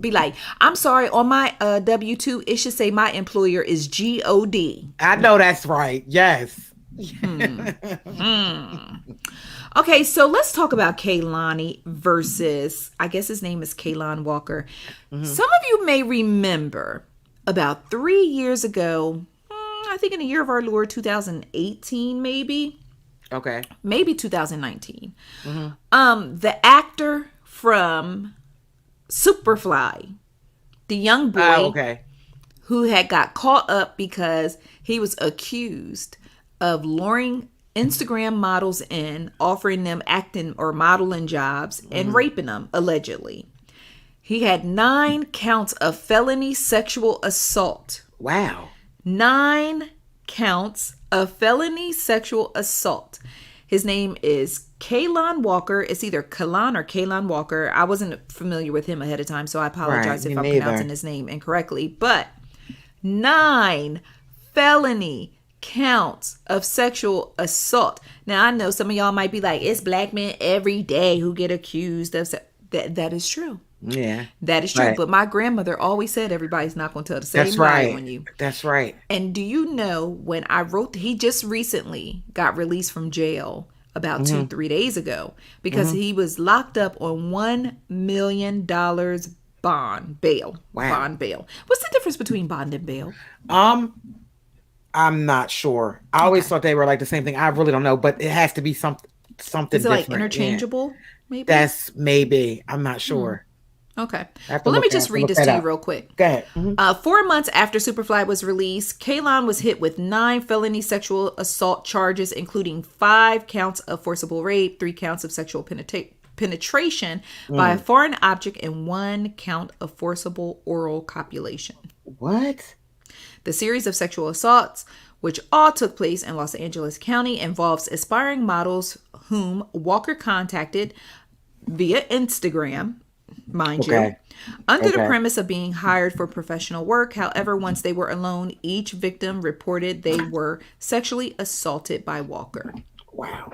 Be like, I'm sorry. On my W-2, it should say my employer is G-O-D. I know that's right. Yes. Okay, so let's talk about Kehlani versus, I guess his name is Kaylan Walker. Some of you may remember about 3 years ago, I think in the year of our Lord 2018 maybe, Okay. Maybe 2019. The actor from Superfly, the young boy who had got caught up because he was accused of luring Instagram models in, offering them acting or modeling jobs, and raping them, allegedly. He had 9 counts of felony sexual assault. Wow. 9 counts of felony sexual assault. His name is Kaylan Walker. It's either Kaalan or Kaylan Walker. I wasn't familiar with him ahead of time, so I apologize if I'm pronouncing his name incorrectly. But 9 felony counts of sexual assault. Now, I know some of y'all might be like, it's black men every day who get accused of that is true. Yeah. That is true. Right. But my grandmother always said everybody's not going to tell the same lie on you. That's right. And do you know, when I wrote, he just recently got released from jail about 2-3 days ago because he was locked up on $1 million bond bail. Wow. Bond bail. What's the difference between bond and bail? I'm not sure. I always thought they were like the same thing. I really don't know, but it has to be something Is it different. like interchangeable? Yeah. Maybe that's maybe. I'm not sure. Okay. Well, let me just read this to you real quick. Go ahead. 4 months after Superfly was released, Kaylan was hit with 9 felony sexual assault charges, including 5 counts of forcible rape, 3 counts of sexual penetration by a foreign object, and 1 count of forcible oral copulation. What? The series of sexual assaults, which all took place in Los Angeles County, involves aspiring models whom Walker contacted via Instagram, mind you, under the premise of being hired for professional work. However, once they were alone, each victim reported they were sexually assaulted by Walker. Wow.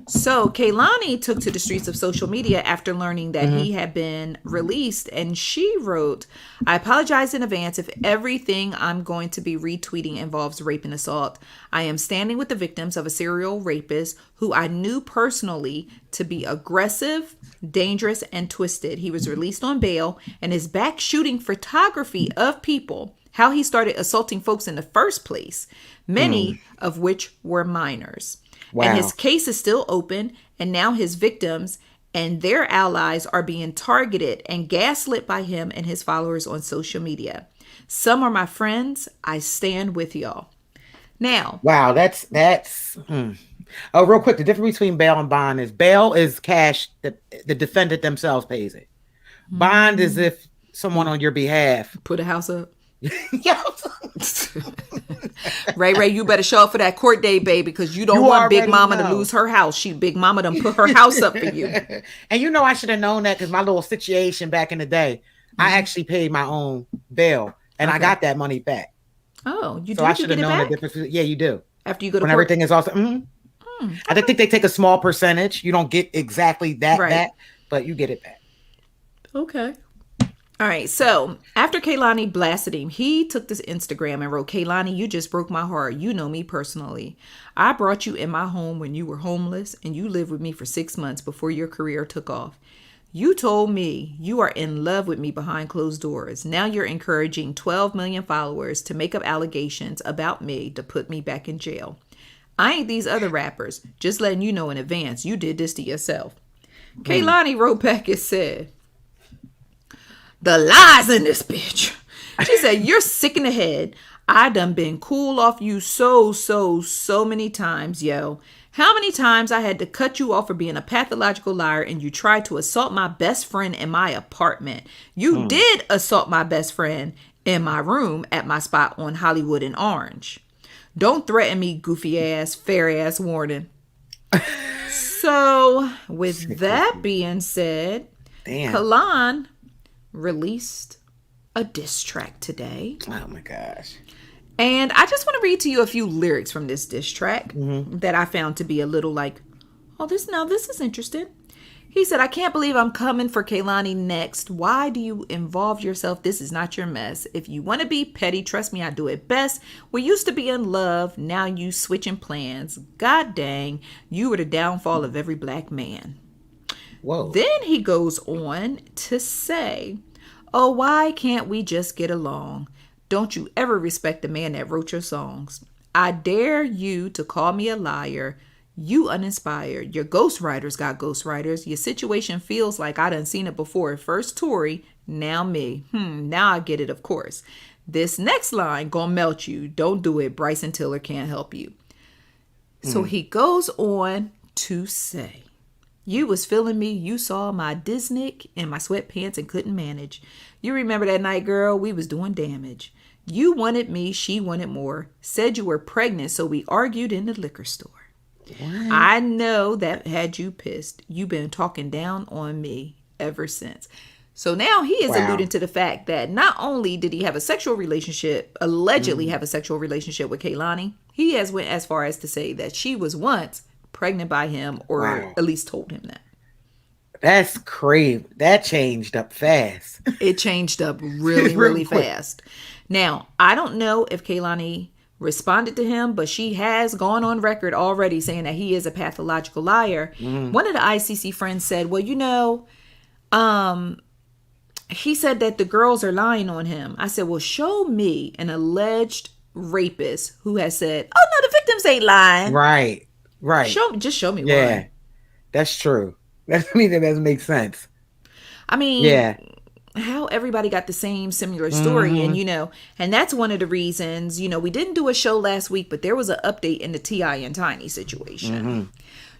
So Kehlani took to the streets of social media after learning that he had been released, and she wrote, "I apologize in advance if everything I'm going to be retweeting involves rape and assault. I am standing with the victims of a serial rapist who I knew personally to be aggressive, dangerous, and twisted. He was released on bail and is back shooting photography of people, how he started assaulting folks in the first place, many of which were minors. Wow. And his case is still open, and now his victims and their allies are being targeted and gaslit by him and his followers on social media. Some are my friends. I stand with y'all." Now, wow, that's Oh, real quick, the difference between bail and bond is bail is cash that the defendant themselves pays it. Bond is if someone on your behalf put a house up. Ray, you better show up for that court date, baby, because you don't want Big Mama to lose her house. Big Mama done put her house up for you. And I should have known that because my little situation back in the day, I actually paid my own bail and I got that money back. Oh, you do? So I should have known the difference. Yeah, you do. After you go to when court. Everything is also. I think they take a small percentage. You don't get exactly that back, but you get it back. Okay. All right, so after Kehlani blasted him, he took this Instagram and wrote, "Kehlani, you just broke my heart. You know me personally. I brought you in my home when you were homeless, and you lived with me for 6 months before your career took off. You told me you are in love with me behind closed doors. Now you're encouraging 12 million followers to make up allegations about me to put me back in jail. I ain't these other rappers. Just letting you know in advance, you did this to yourself." Kehlani wrote back and said, "The lies in this bitch." She said, "You're sick in the head. I done been cool off you so many times, yo. How many times I had to cut you off for being a pathological liar, and you tried to assault my best friend in my apartment. You did assault my best friend in my room at my spot on Hollywood and Orange. Don't threaten me, goofy ass, fair ass warning." So with that being said, Kaalan released a diss track today. Oh my gosh. And I just want to read to you a few lyrics from this diss track that I found to be a little like, this is interesting. He said, "I can't believe I'm coming for Kehlani next. Why do you involve yourself? This is not your mess. If you want to be petty, trust me, I do it best. We used to be in love. Now you switching plans. God dang, you were the downfall of every black man." Whoa. Then he goes on to say, "Oh, why can't we just get along? Don't you ever respect the man that wrote your songs? I dare you to call me a liar. You uninspired. Your ghostwriters got ghostwriters. Your situation feels like I done seen it before. First Tory, now me. Now I get it, of course. This next line gonna melt you. Don't do it. Bryson Tiller can't help you. So he goes on to say, you was feeling me. You saw my Disney in my sweatpants and couldn't manage. You remember that night, girl? We was doing damage. You wanted me. She wanted more. Said you were pregnant, so we argued in the liquor store. What? I know that had you pissed. You've been talking down on me ever since. So now he is alluding to the fact that not only did he have a sexual relationship, allegedly have a sexual relationship with Kehlani, he has went as far as to say that she was once pregnant by him, or at least told him that. That's crazy. That changed up fast. It changed up really fast. Now, I don't know if Kehlani responded to him, but she has gone on record already saying that he is a pathological liar. One of the ICC friends said, well, he said that the girls are lying on him. I said, well, show me an alleged rapist who has said, oh, no, the victims ain't lying. Right. Just show me one. Yeah, that's true. That doesn't make sense. I mean, how everybody got the same similar story. And that's one of the reasons, we didn't do a show last week, but there was an update in the T.I. and Tiny situation.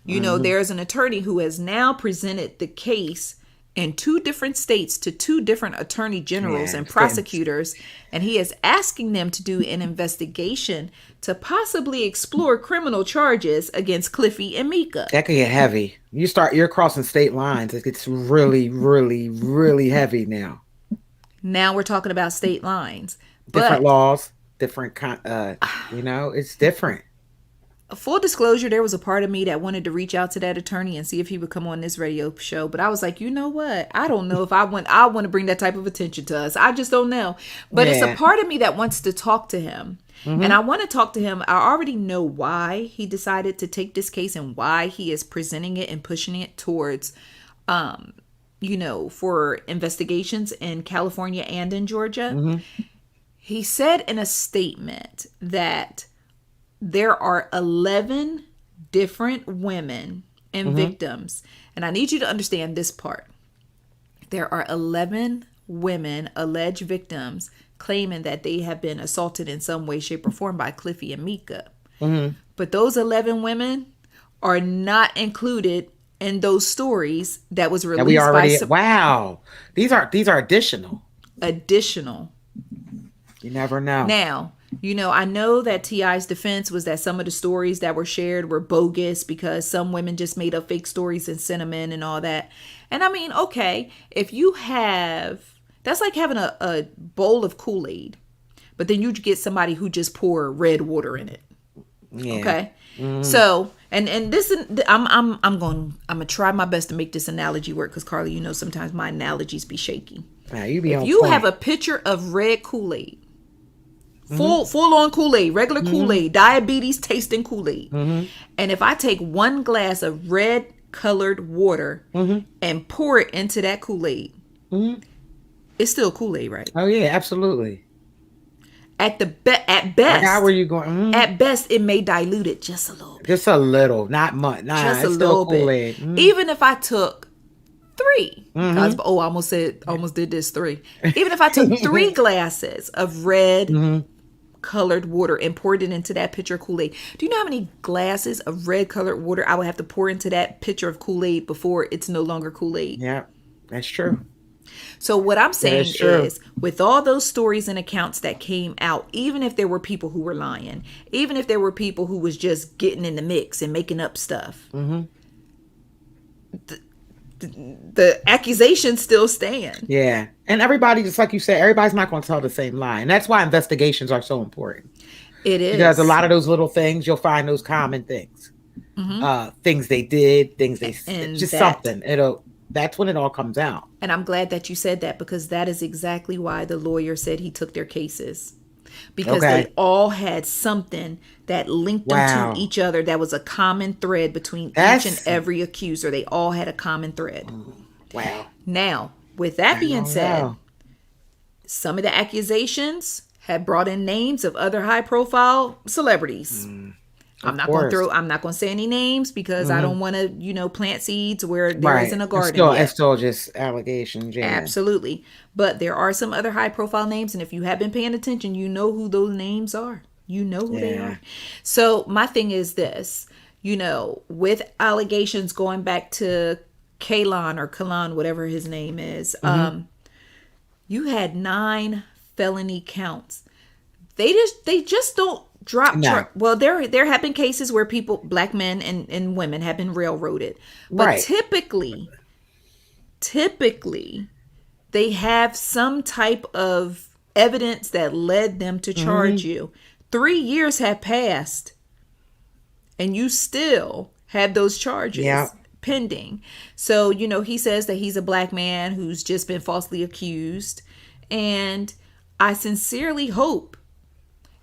There's an attorney who has now presented the case in 2 different states to 2 different attorney generals and prosecutors. And he is asking them to do an investigation to possibly explore criminal charges against Cliffy and Mika. That could get heavy. You're crossing state lines. It gets really, really, really heavy now. Now we're talking about state lines. Different laws, different, it's different. Full disclosure, there was a part of me that wanted to reach out to that attorney and see if he would come on this radio show. But I was like, you know what? I don't know if I want to bring that type of attention to us. I just don't know. But it's a part of me that wants to talk to him. And I want to talk to him. I already know why he decided to take this case and why he is presenting it and pushing it towards, for investigations in California and in Georgia. He said in a statement that there are 11 different women and victims. And I need you to understand this part. There are 11 women, alleged victims, claiming that they have been assaulted in some way, shape, or form by Cliffy and Mika. But those 11 women are not included in those stories that was released Wow. These are additional. You never know. Now, I know that T.I.'s defense was that some of the stories that were shared were bogus because some women just made up fake stories and sent them in and all that. And I mean, okay, if you that's like having a bowl of Kool-Aid, but then you get somebody who just pour red water in it. Yeah. Okay. So, and this, I'm gonna try my best to make this analogy work because Karla, sometimes my analogies be shaky. If you have a pitcher of red Kool-Aid, full on Kool-Aid, regular Kool-Aid, diabetes tasting Kool-Aid. And if I take 1 glass of red colored water and pour it into that Kool-Aid, it's still Kool-Aid, right? Oh yeah, absolutely. At best, how are you going? At best, it may dilute it just a little bit. Just a little, not much. Nah, just a little bit. Even if I took 3, I almost did this 3. Even if I took 3 glasses of red colored water and poured it into that pitcher of Kool-Aid, do you know how many glasses of red colored water I would have to pour into that pitcher of Kool-Aid before it's no longer Kool-Aid? Yeah, that's true. So what I'm saying is, with all those stories and accounts that came out, even if there were people who were lying, even if there were people who was just getting in the mix and making up stuff, the accusations still stand. Yeah. And everybody, just like you said, everybody's not going to tell the same lie. And that's why investigations are so important. It is. Because a lot of those little things, you'll find those common things. Things they did, things they said, just something. That's when it all comes out. And I'm glad that you said that, because that is exactly why the lawyer said he took their cases. Because they all had something that linked them to each other. That was a common thread between each and every accuser. They all had a common thread. Wow. Now, with that being said, some of the accusations had brought in names of other high-profile celebrities. I'm not going to say any names because I don't want to, plant seeds where there isn't a garden yet. It's still just allegations. Yeah. Absolutely. But there are some other high profile names. And if you have been paying attention, you know who those names are. You know who they are. So my thing is this, with allegations going back to Kaalan, whatever his name is, you had 9 felony counts. They just don't drop. Well, there have been cases where black men and women have been railroaded, but typically they have some type of evidence that led them to charge you. 3 years have passed, and you still have those charges pending. So he says that he's a black man who's just been falsely accused, and I sincerely hope.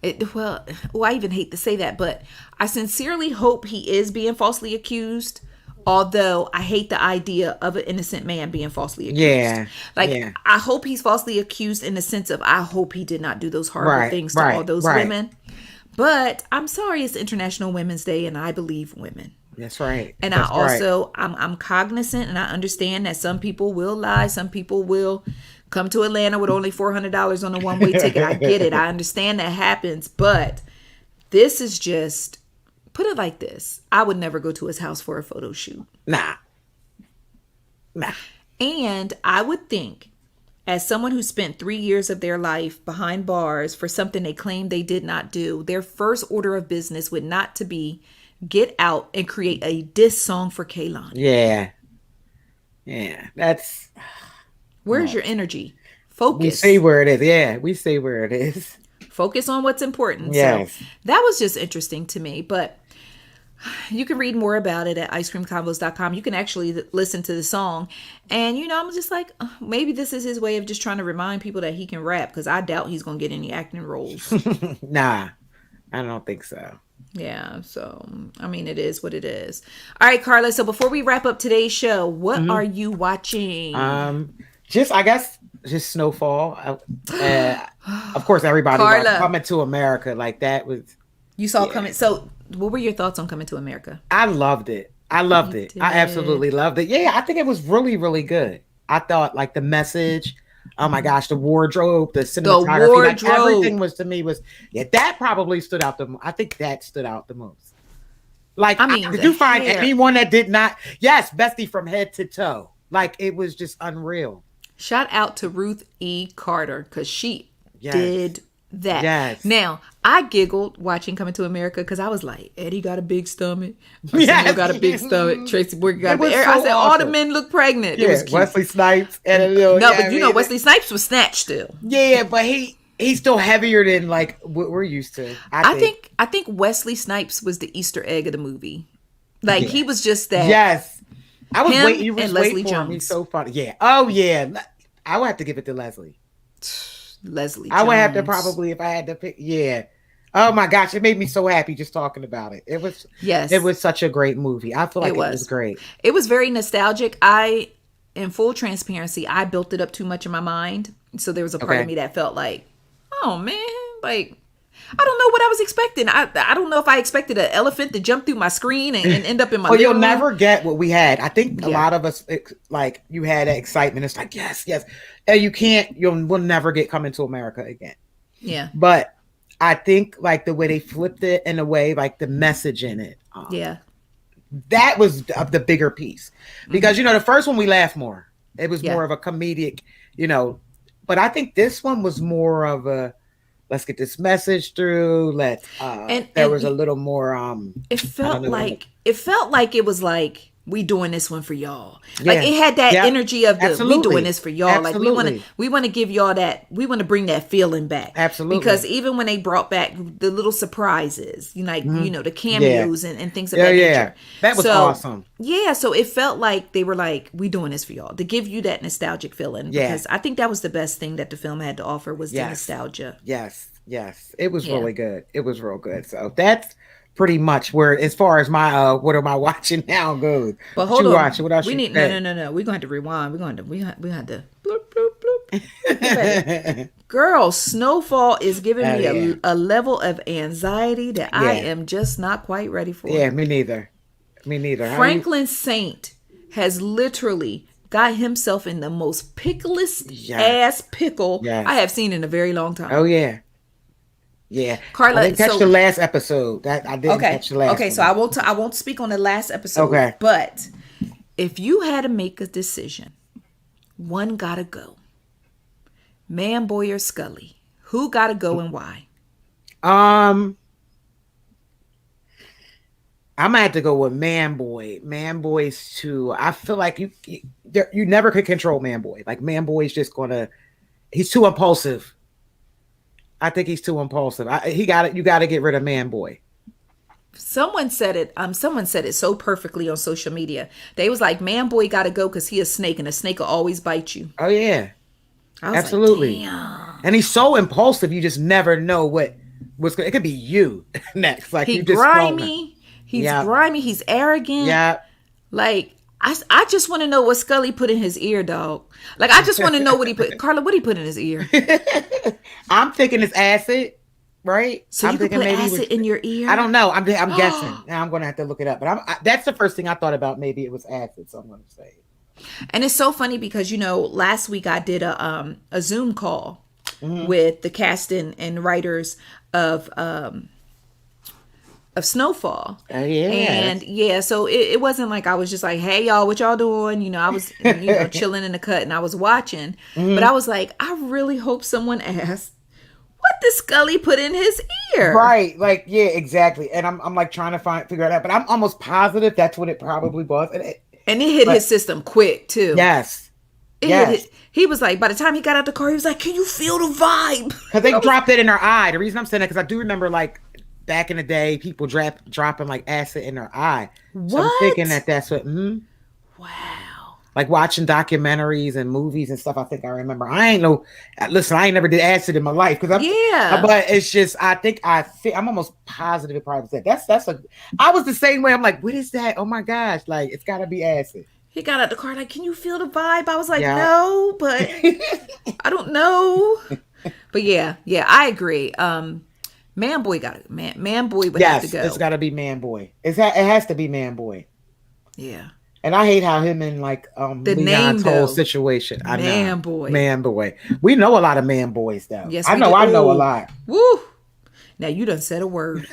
I even hate to say that, but I sincerely hope he is being falsely accused. Although I hate the idea of an innocent man being falsely accused. I hope he's falsely accused in the sense of I hope he did not do those horrible things to all those women. But I'm sorry, it's International Women's Day, and I believe women. That's right. And I'm cognizant, and I understand that some people will lie, some people will come to Atlanta with only $400 on a one-way ticket. I get it. I understand that happens. But this is just, put it like this. I would never go to his house for a photo shoot. Nah. And I would think, as someone who spent 3 years of their life behind bars for something they claimed they did not do, their first order of business would not to be get out and create a diss song for Kaylan. Yeah. That's... Where's your energy? Focus. We see where it is. Yeah, we see where it is. Focus on what's important. Yes. So that was just interesting to me. But you can read more about it at icecreamconvos.com. You can actually listen to the song. And, I'm just like, maybe this is his way of just trying to remind people that he can rap, because I doubt he's going to get any acting roles. Nah, I don't think so. Yeah, so, it is what it is. All right, Karla, so before we wrap up today's show, what are you watching? Just Snowfall. Of course, everybody watched Coming to America. Like, that was... You saw Coming... So, what were your thoughts on Coming to America? I loved it. I absolutely loved it. Yeah, I think it was really, really good. I thought, like, the message... Oh my gosh, the wardrobe, the cinematography, like everything that probably stood out the most. I think that stood out the most. Like, did you find anyone that did not? Yes, Bestie from head to toe. Like, it was just unreal. Shout out to Ruth E. Carter, because she did that. Yes. Now, I giggled watching Coming to America because I was like, Eddie got a big stomach. Arsenio got a big stomach. Tracy Morgan got a big stomach. I said, all the men look pregnant. Yeah, it was cute. Wesley Snipes. Wesley Snipes was snatched still. Yeah, but he's still heavier than like what we're used to. I think Wesley Snipes was the Easter egg of the movie. Like, he was just that. Yes. I was waiting. You was Leslie Jones. Him. He's so funny. Yeah. Oh, yeah. I would have to give it to Leslie. Leslie I would have to probably, if I had to pick. Yeah. Oh my gosh, it made me so happy just talking about it. It was such a great movie. I feel like it was great. It was very nostalgic. In full transparency, I built it up too much in my mind. So there was a part of me that felt like, oh man, like, I don't know what I was expecting. I don't know if I expected an elephant to jump through my screen and end up in my you'll never get what we had. I think a lot of us, like, you had that excitement. It's like, yes. And we'll never get Coming to America again. Yeah. But I think, like, the way they flipped it in a way, like the message in it. That was the bigger piece. Because, the first one we laughed more. It was more of a comedic, but I think this one was more of a, let's get this message through. There was a little more. It felt like it was like, we doing this one for y'all. Like, it had that energy of we doing this for y'all. Absolutely. Like, we want to give y'all that. We want to bring that feeling back. Absolutely. Because even when they brought back the little surprises, the cameos and things of that nature. That was awesome. Yeah. So it felt like they were like, we doing this for y'all, to give you that nostalgic feeling. Yeah. Because I think that was the best thing that the film had to offer was the nostalgia. Yes. It was really good. It was real good. So that's pretty much where, as far as my what am I watching now goes. But hold on, what else we need? No. We're going to have to rewind. We had to bloop bloop bloop. Girl, Snowfall is giving me a level of anxiety that I am just not quite ready for. Yeah, me neither. Franklin Saint has literally got himself in the most picklest ass pickle I have seen in a very long time. Oh yeah. Karla, I didn't catch the last episode. I didn't catch the last. Okay, so I won't speak on the last episode. Okay, but if you had to make a decision, one gotta go. Man, boy, or Scully, who gotta go and why? I'm gonna have to go with Man Boy. Man Boy's too. I feel like you never could control Man Boy. Like Man Boy's just he's too impulsive. I think he's too impulsive. You got to get rid of Man Boy. Someone said it. Someone said it so perfectly on social media. They was like, "Man Boy got to go because he a snake, and a snake will always bite you." Oh yeah, absolutely. Like, damn. And he's so impulsive. You just never know what's going. It could be you next. Like he's grimy. He's grimy. He's arrogant. Yeah. Like I just want to know what Scully put in his ear, dog. Like I just want to know what he put. Karla, what he put in his ear? I'm thinking it's acid, right? So you could put acid in your ear? I don't know. I'm guessing. Now I'm going to have to look it up. But that's the first thing I thought about. Maybe it was acid. So I'm going to say. And it's so funny because last week I did a Zoom call with the cast and writers of Snowfall. Oh yeah. And so it wasn't like I was just like, hey y'all, what y'all doing? I was chilling in the cut and I was watching. But I was like, I really hope someone asked, what did Scully put in his ear? Right. Like, yeah, exactly. And I'm like trying to figure it out. But I'm almost positive that's what it probably was. And it hit his system quick too. Yes. He was like, by the time he got out the car, he was like, can you feel the vibe? Because they dropped it in her eye. The reason I'm saying that, because I do remember like back in the day, people dropping like acid in their eye. What? So I'm thinking that's what. Wow. Like watching documentaries and movies and stuff. I think I remember. I ain't never did acid in my life but it's just I'm almost positive it probably said I was the same way. I'm like, what is that? Oh my gosh! Like it's got to be acid. He got out the car like, can you feel the vibe? I was like, no, but I don't know. But yeah, I agree. Man Boy got it. Man Boy would have to go. It's got to be Man Boy. It has to be Man Boy. Yeah. And I hate how him and like the Leon's whole situation. Man Boy. Man Boy. We know a lot of Man Boys though. Yes, I know a lot. Woo. Now you done said a word.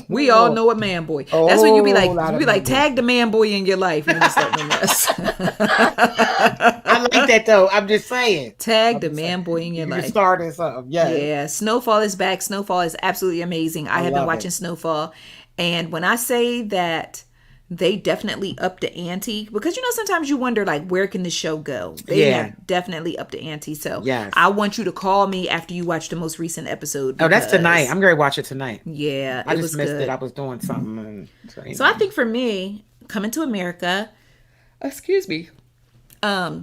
We all know a Man Boy. That's when you be like, tag the Man Boy in your life. And just let me mess. I like that though. I'm just saying. Tag the Man Boy in your life. Starting something. Yeah. Snowfall is back. Snowfall is absolutely amazing. I have been watching Snowfall. And when I say that they definitely upped the ante, because sometimes you wonder like, where can the show go? They have definitely upped the ante. So I want you to call me after you watch the most recent episode. Oh, that's tonight. I'm going to watch it tonight. Yeah, I just missed it. I was doing something. So I think for me, Coming to America,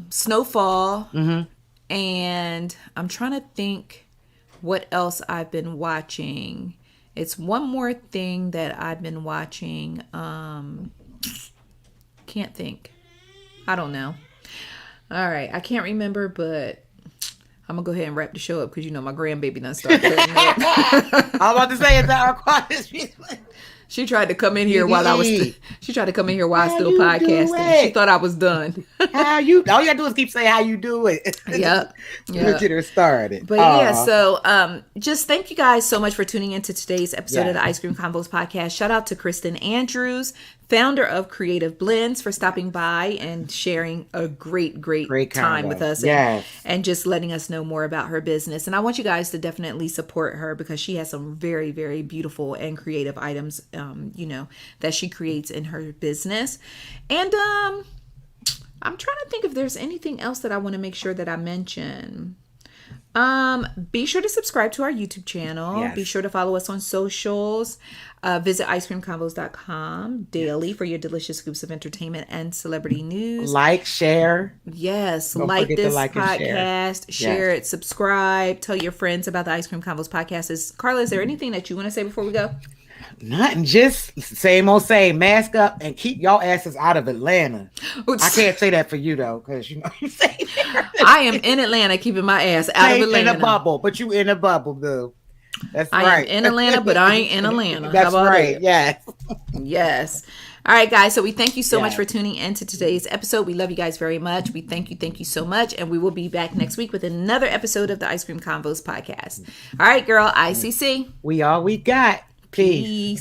Snowfall, and I'm trying to think what else I've been watching. It's one more thing that I've been watching. Can't think. I don't know. All right. I can't remember, but I'm going to go ahead and wrap the show up because my grandbaby done started cutting up. I'm about to say it's our quiet. She tried to come in here while I was still podcasting. She thought I was done. All you gotta do is keep saying how you do it. Yep. Get her started. But so just thank you guys so much for tuning into today's episode of the Ice Cream Convos Podcast. Shout out to Kristen Andrews, founder of Kreative Blends, for stopping by and sharing a great time with us and just letting us know more about her business. And I want you guys to definitely support her because she has some very, very beautiful and creative items that she creates in her business. And I'm trying to think if there's anything else that I want to make sure that I mention. Be sure to subscribe to our YouTube channel. Yes. Be sure to follow us on socials. Visit icecreamconvos.com daily for your delicious scoops of entertainment and celebrity news. Like, share. Yes. Like this podcast. Share it. Subscribe. Tell your friends about the Ice Cream Convos Podcast. Karla, is there anything that you want to say before we go? Nothing, just same old same. Mask up and keep y'all asses out of Atlanta. I can't say that for you though, because you know you say I am in Atlanta, keeping my ass out of Atlanta. In a bubble, but you in a bubble, boo. That's right. I am in Atlanta, but I ain't in Atlanta. That's right. That? Yes. Yes. All right, guys. So we thank you so much for tuning into today's episode. We love you guys very much. We thank you so much. And we will be back next week with another episode of the Ice Cream Convos Podcast. All right, girl. ICC. We all we got. Peace.